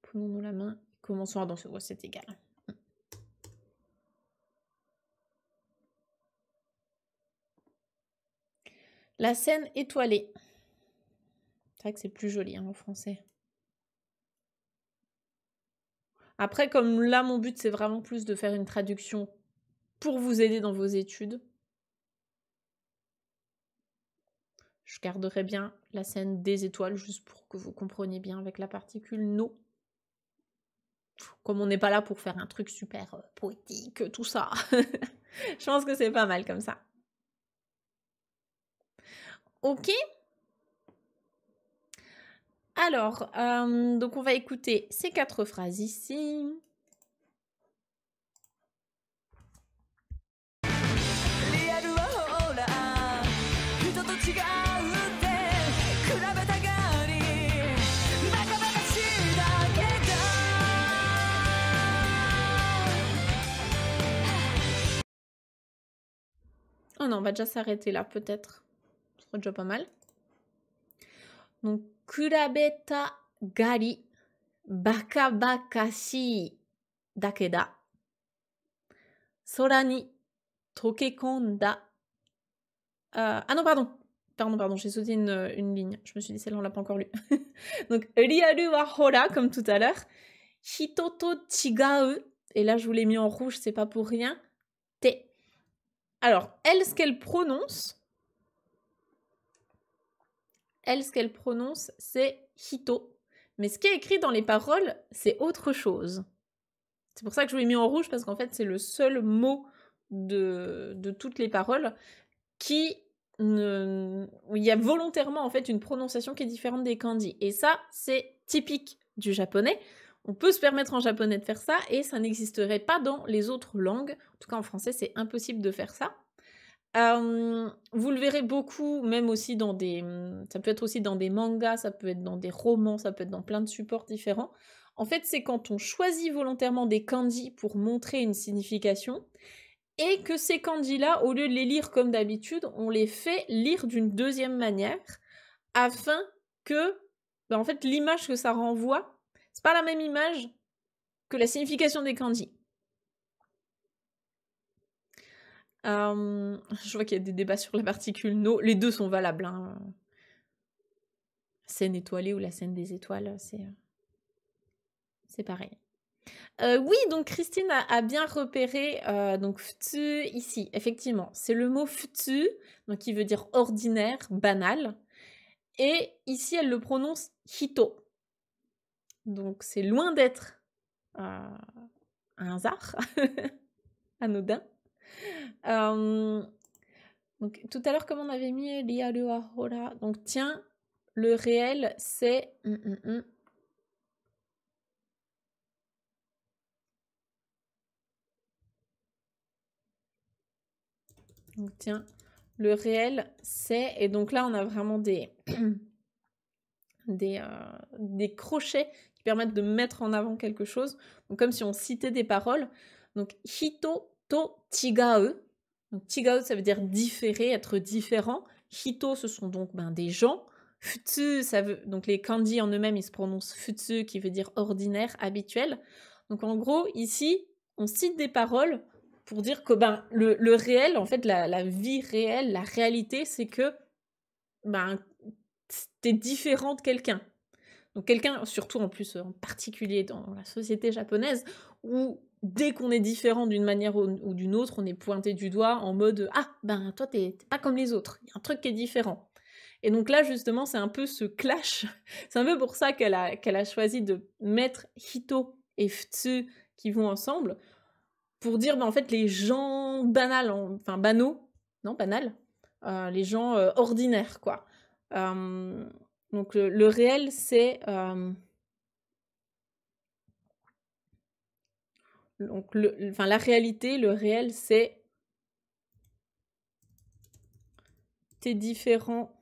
Prenons-nous la main, commençons à danser. Ouais, c'est égal. La scène étoilée. C'est vrai que c'est plus joli en français. Après, comme là, mon but, c'est vraiment plus de faire une traduction pour vous aider dans vos études. Je garderai bien la scène des étoiles, juste pour que vous compreniez bien avec la particule no. Comme on n'est pas là pour faire un truc super poétique, tout ça. Je pense que c'est pas mal comme ça. Ok. Alors, donc on va écouter ces 4 phrases ici. Oh non, on va déjà s'arrêter là, peut-être. Ce sera déjà pas mal. Donc, kurabeta gari baka bakashi dakeda sora ni tokekonda. Ah non, pardon, j'ai sauté une ligne. Je me suis dit, celle-là, on l'a pas encore lue. Donc, riaru wa hora, comme tout à l'heure. Hito to chigau. Et là, je vous l'ai mis en rouge, c'est pas pour rien. Te. Alors, elle, ce qu'elle prononce, c'est hito. Mais ce qui est écrit dans les paroles, c'est autre chose. C'est pour ça que je l'ai mis en rouge, parce qu'en fait, c'est le seul mot de toutes les paroles où il y a volontairement en fait une prononciation qui est différente des kanji. Et ça, c'est typique du japonais. On peut se permettre en japonais de faire ça, et ça n'existerait pas dans les autres langues. En tout cas, en français, c'est impossible de faire ça. Vous le verrez beaucoup, même aussi dans des... Ça peut être aussi dans des mangas, ça peut être dans des romans, ça peut être dans plein de supports différents. En fait, c'est quand on choisit volontairement des kanji pour montrer une signification, et que ces kanji-là, au lieu de les lire comme d'habitude, on les fait lire d'une deuxième manière, afin que, en fait, l'image que ça renvoie, c'est pas la même image que la signification des kanji. Je vois qu'il y a des débats sur la particule no. Les deux sont valables. Hein. Scène étoilée ou la scène des étoiles, c'est pareil. Oui, donc Christine a bien repéré donc futu ici, effectivement. C'est le mot futu, donc qui veut dire ordinaire, banal. Et ici, elle le prononce hito. Donc c'est loin d'être un hasard, anodin. Donc tout à l'heure, comme on avait mis liaru wa hora, donc tiens, le réel, c'est... Donc tiens, le réel, c'est... Et donc là, on a vraiment des crochets qui permettent de mettre en avant quelque chose. Donc comme si on citait des paroles. Donc hito to chigau. Donc chigau, ça veut dire différer, être différent. Hito, ce sont donc des gens. Futsu, ça veut... Donc les kanji en eux-mêmes, ils se prononcent futsu, qui veut dire ordinaire, habituel. Donc en gros, ici, on cite des paroles pour dire que le réel, en fait, la vie réelle, la réalité, c'est que t'es différent de quelqu'un. Donc quelqu'un, surtout en plus en particulier dans la société japonaise, où dès qu'on est différent d'une manière ou d'une autre, on est pointé du doigt en mode « Ah, toi, t'es pas comme les autres, il y a un truc qui est différent ». Et donc là, justement, c'est un peu ce clash. C'est un peu pour ça qu'elle a choisi de mettre hito et futsu qui vont ensemble, pour dire, en fait, les gens banals, enfin banaux, non, banals, les gens ordinaires, quoi. Donc le réel, c'est... donc la réalité, le réel, c'est... T'es différent,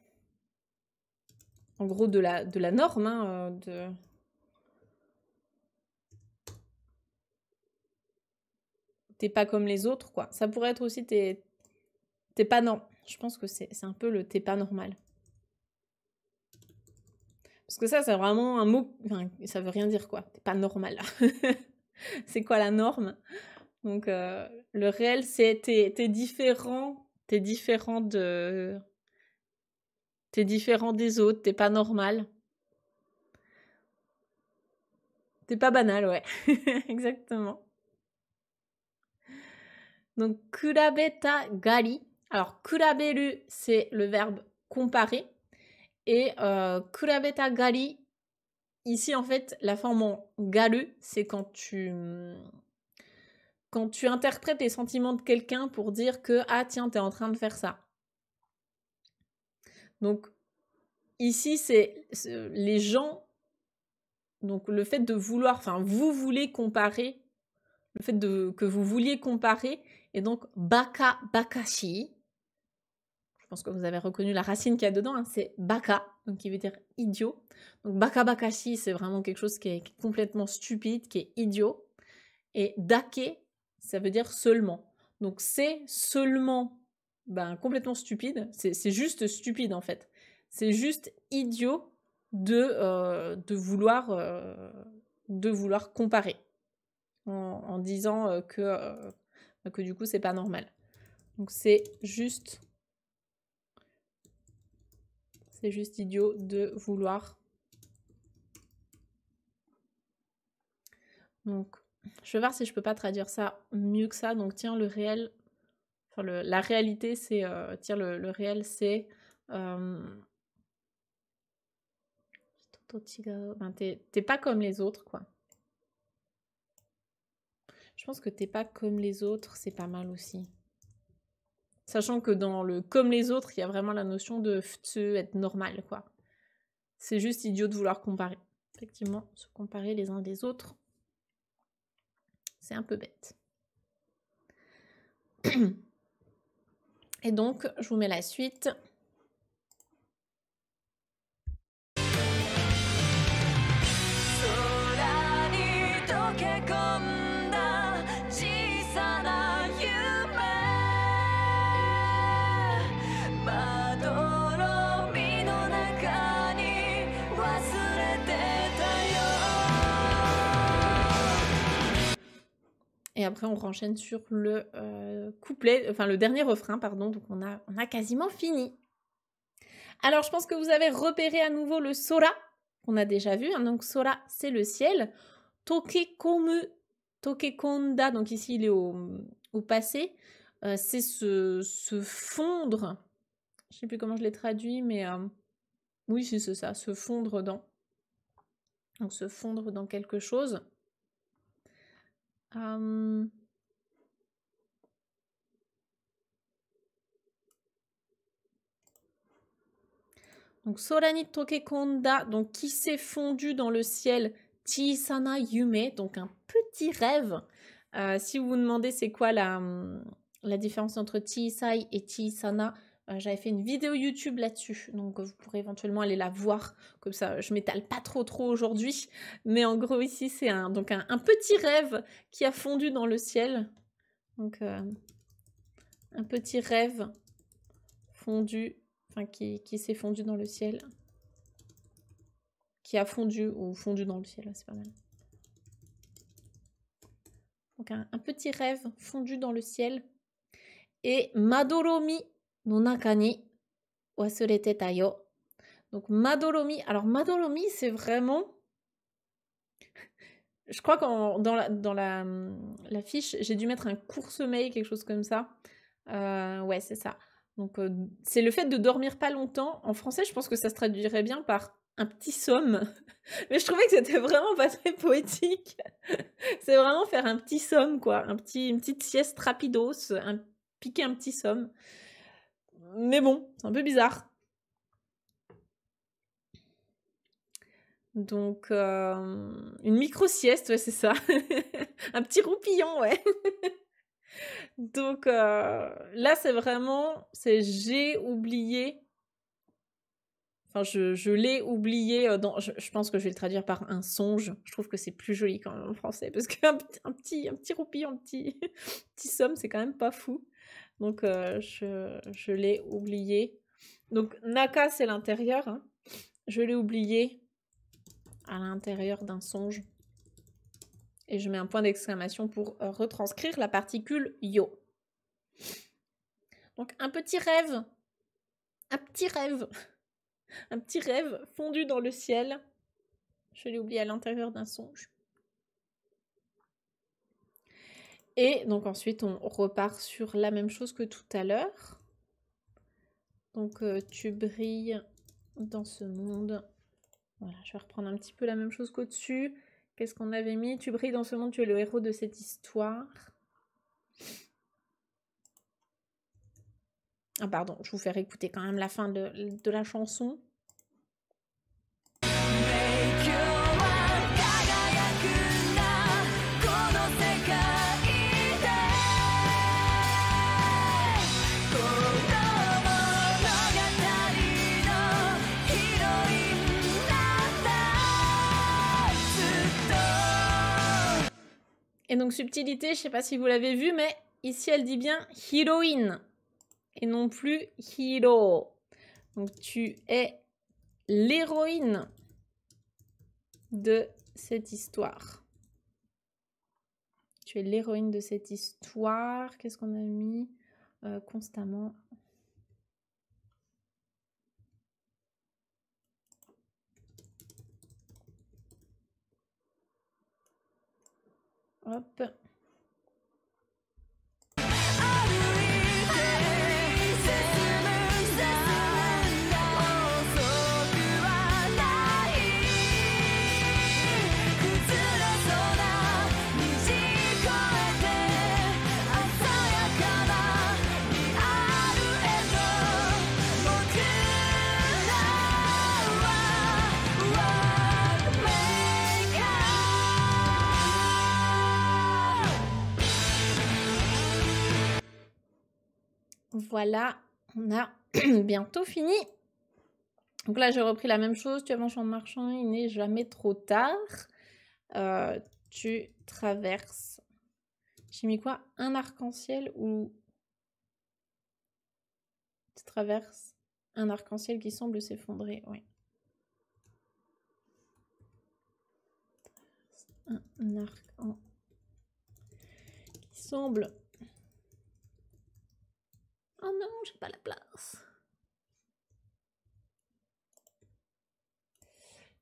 en gros, de la norme, hein, T'es pas comme les autres, quoi. Ça pourrait être aussi t'es pas... Non, je pense que c'est un peu le t'es pas normal. Parce que ça, c'est vraiment un mot... Enfin, ça veut rien dire, quoi. T'es pas normal. C'est quoi la norme? Donc, le réel, c'est t'es différent. T'es différent de... T'es différent des autres. T'es pas normal. T'es pas banal, ouais. Exactement. Donc, kurabeta gari. Alors, kuraberu, c'est le verbe comparer. Et kurabeta gari, ici, en fait, la forme en garu, c'est quand tu interprètes les sentiments de quelqu'un pour dire que « Ah, tiens, t'es en train de faire ça ». Donc, ici, c'est les gens... Donc, le fait de vouloir... Enfin, vous voulez comparer... Le fait que vous vouliez comparer... Et donc, baka bakashi... Je pense que vous avez reconnu la racine qu'il y a dedans, hein, c'est baka, donc qui veut dire idiot. Donc baka bakashi, c'est vraiment quelque chose qui est complètement stupide, qui est idiot. Et dake, ça veut dire seulement. Donc c'est seulement complètement stupide, c'est juste stupide en fait. C'est juste idiot de vouloir comparer en disant que du coup c'est pas normal. Donc c'est juste idiot de vouloir. Donc, je vais voir si je peux pas traduire ça mieux que ça. Donc, tiens, le réel... Enfin, la réalité, c'est... tiens, le réel, c'est... t'es pas comme les autres, quoi. Je pense que t'es pas comme les autres, c'est pas mal aussi. Sachant que dans le comme les autres, il y a vraiment la notion de être normal, quoi. C'est juste idiot de vouloir comparer. Effectivement, se comparer les uns des autres, c'est un peu bête. Et donc, je vous mets la suite. Et après, on renchaîne sur le couplet, enfin le dernier refrain, pardon. Donc, on a quasiment fini. Alors, je pense que vous avez repéré à nouveau le Sora, qu'on a déjà vu. Hein. Donc, Sora, c'est le ciel. Tokekomu, Tokekonda, donc ici, il est au passé. C'est se fondre. Je ne sais plus comment je l'ai traduit, mais oui, c'est ça, se fondre dans. Donc, se fondre dans quelque chose. Donc, Sorani Tokekonda, donc qui s'est fondu dans le ciel, Chisana Yume, donc un petit rêve. Si vous vous demandez c'est quoi la différence entre Chisai et Chisana, j'avais fait une vidéo YouTube là-dessus, donc vous pourrez éventuellement aller la voir, comme ça je m'étale pas trop aujourd'hui, mais en gros ici c'est un petit rêve qui a fondu dans le ciel, donc un petit rêve fondu, enfin qui s'est fondu dans le ciel, qui a fondu ou fondu dans le ciel, c'est pas mal. Donc un petit rêve fondu dans le ciel. Et Madoromi no naka ni wasurete tayo. Donc Madoromi, alors Madoromi c'est vraiment... Je crois que dans la fiche, j'ai dû mettre un court sommeil, quelque chose comme ça. Ouais, c'est ça. Donc c'est le fait de dormir pas longtemps. En français, je pense que ça se traduirait bien par un petit somme. Mais je trouvais que c'était vraiment pas très poétique. C'est vraiment faire un petit somme, quoi. Une petite sieste rapidos, piquer un petit somme. Mais bon, c'est un peu bizarre. Donc, une micro-sieste, ouais, c'est ça. Un petit roupillon, ouais. Donc, là, c'est vraiment... j'ai oublié... Enfin, je l'ai oublié je pense que je vais le traduire par un songe. Je trouve que c'est plus joli quand même en français. Parce qu'un petit roupillon, un petit somme, c'est quand même pas fou. Donc, je l'ai oublié. Donc, Naka, c'est l'intérieur. Hein. Je l'ai oublié à l'intérieur d'un songe. Et je mets un point d'exclamation pour retranscrire la particule yo. Donc, un petit rêve. Un petit rêve. Un petit rêve fondu dans le ciel. Je l'ai oublié à l'intérieur d'un songe. Et donc ensuite, on repart sur la même chose que tout à l'heure. Donc, tu brilles dans ce monde. Voilà, je vais reprendre un petit peu la même chose qu'au-dessus. Qu'est-ce qu'on avait mis? Tu brilles dans ce monde, tu es le héros de cette histoire. Ah pardon, je vous fais écouter quand même la fin de la chanson. Et donc subtilité, je ne sais pas si vous l'avez vu, mais ici elle dit bien héroïne et non plus hero. Donc tu es l'héroïne de cette histoire. Tu es l'héroïne de cette histoire. Qu'est-ce qu'on a mis constamment? Hop. Voilà, on a bientôt fini. Donc là, j'ai repris la même chose. Tu avances en marchant, il n'est jamais trop tard. Tu traverses. J'ai mis quoi? Un arc-en-ciel ou... Tu traverses un arc-en-ciel qui semble s'effondrer, oui. Un arc-en... qui semble... Oh non, j'ai pas la place.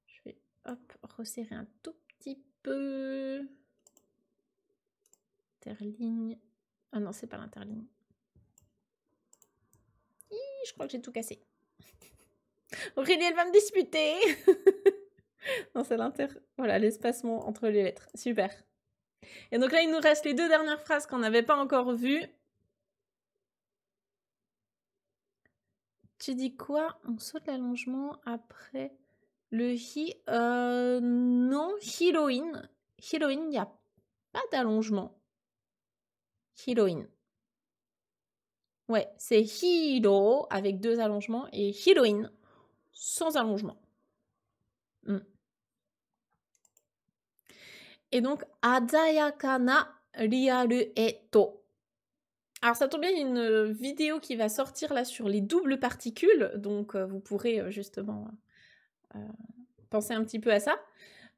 Je vais, hop, resserrer un tout petit peu. Interligne. Ah non, c'est pas l'interligne. Je crois que j'ai tout cassé. Aurélie, elle va me disputer. Non, c'est l'inter... Voilà, l'espacement entre les lettres. Super. Et donc là, il nous reste les deux dernières phrases qu'on n'avait pas encore vues. Tu dis quoi? On saute l'allongement après le hi. Non, héroïne. Héroïne, il n'y a pas d'allongement. Héroïne. Ouais, c'est hiro avec deux allongements et héroïne sans allongement. Et donc, azayakana riaru eto. Alors, ça tombe bien, il y a une vidéo qui va sortir là sur les doubles particules. Donc, vous pourrez justement penser un petit peu à ça.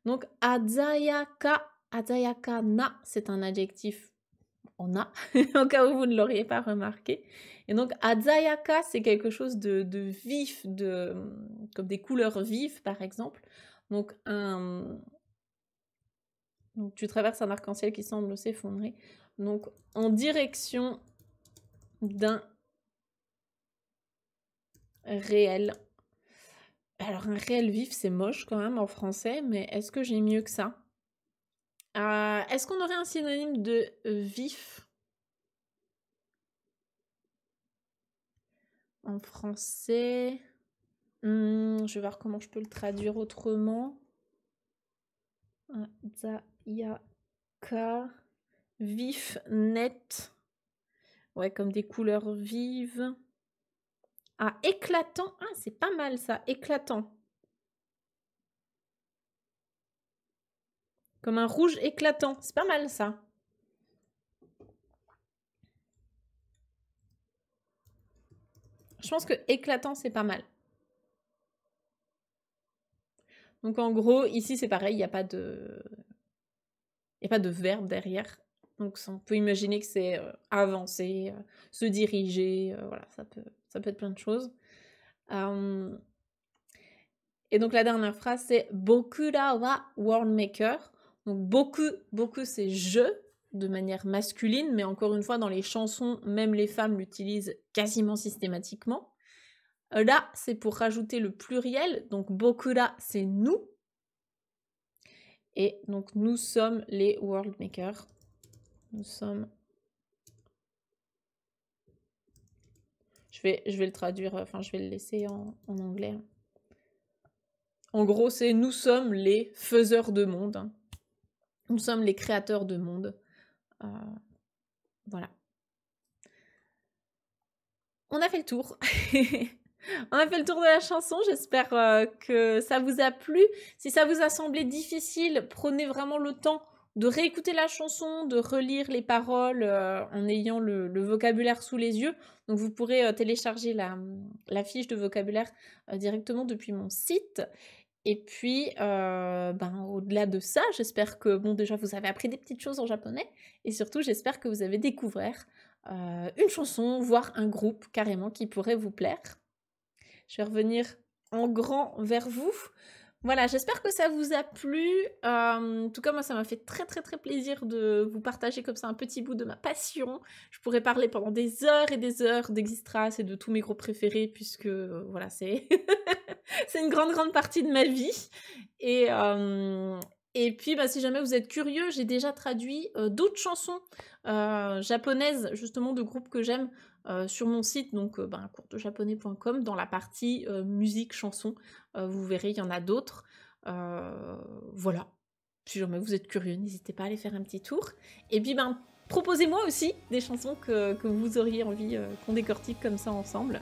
Donc, azayakana, c'est un adjectif en a, au cas où vous ne l'auriez pas remarqué. Et donc, azayaka, c'est quelque chose de vif, comme des couleurs vives, par exemple. Donc, donc, tu traverses un arc-en-ciel qui semble s'effondrer. Donc, en direction d'un réel. Alors, un réel vif, c'est moche quand même en français, mais est-ce que j'ai mieux que ça? Est-ce qu'on aurait un synonyme de vif en français? Je vais voir comment je peux le traduire autrement. Zayaka, vif, net. Ouais, comme des couleurs vives. Ah, éclatant. Ah, c'est pas mal ça, éclatant. Comme un rouge éclatant. C'est pas mal ça. Je pense que éclatant, c'est pas mal. Donc en gros, ici c'est pareil, il n'y a pas de verbe derrière. Donc on peut imaginer que c'est avancer, se diriger, voilà, ça peut être plein de choses. Et donc la dernière phrase c'est Bokura wa world maker. Donc beaucoup c'est je de manière masculine, mais encore une fois dans les chansons, même les femmes l'utilisent quasiment systématiquement. Là, c'est pour rajouter le pluriel, donc bokura, c'est nous. Et donc, nous sommes les world makers. Nous sommes... Je Je vais le traduire, enfin, je vais le laisser en anglais, hein. En gros, c'est nous sommes les faiseurs de monde, hein. Nous sommes les créateurs de monde. Voilà. On a fait le tour. On a fait le tour de la chanson, j'espère que ça vous a plu. Si ça vous a semblé difficile, prenez vraiment le temps de réécouter la chanson, de relire les paroles en ayant le vocabulaire sous les yeux. Donc vous pourrez télécharger la fiche de vocabulaire directement depuis mon site. Et puis, au-delà de ça, j'espère que, bon, déjà, vous avez appris des petites choses en japonais. Et surtout, j'espère que vous avez découvert une chanson, voire un groupe carrément qui pourrait vous plaire. Je vais revenir en grand vers vous. Voilà, j'espère que ça vous a plu. En tout cas, moi, ça m'a fait très, très, très plaisir de vous partager comme ça un petit bout de ma passion. Je pourrais parler pendant des heures et des heures d'Existras et de tous mes groupes préférés, puisque, voilà, c'est c'est une grande, grande partie de ma vie. Et puis, si jamais vous êtes curieux, j'ai déjà traduit d'autres chansons japonaises, justement, de groupes que j'aime, sur mon site, donc courtejaponais.com, dans la partie musique, chanson. Vous verrez, il y en a d'autres. Voilà. Si jamais vous êtes curieux, n'hésitez pas à aller faire un petit tour. Et puis, proposez-moi aussi des chansons que vous auriez envie qu'on décortique comme ça ensemble.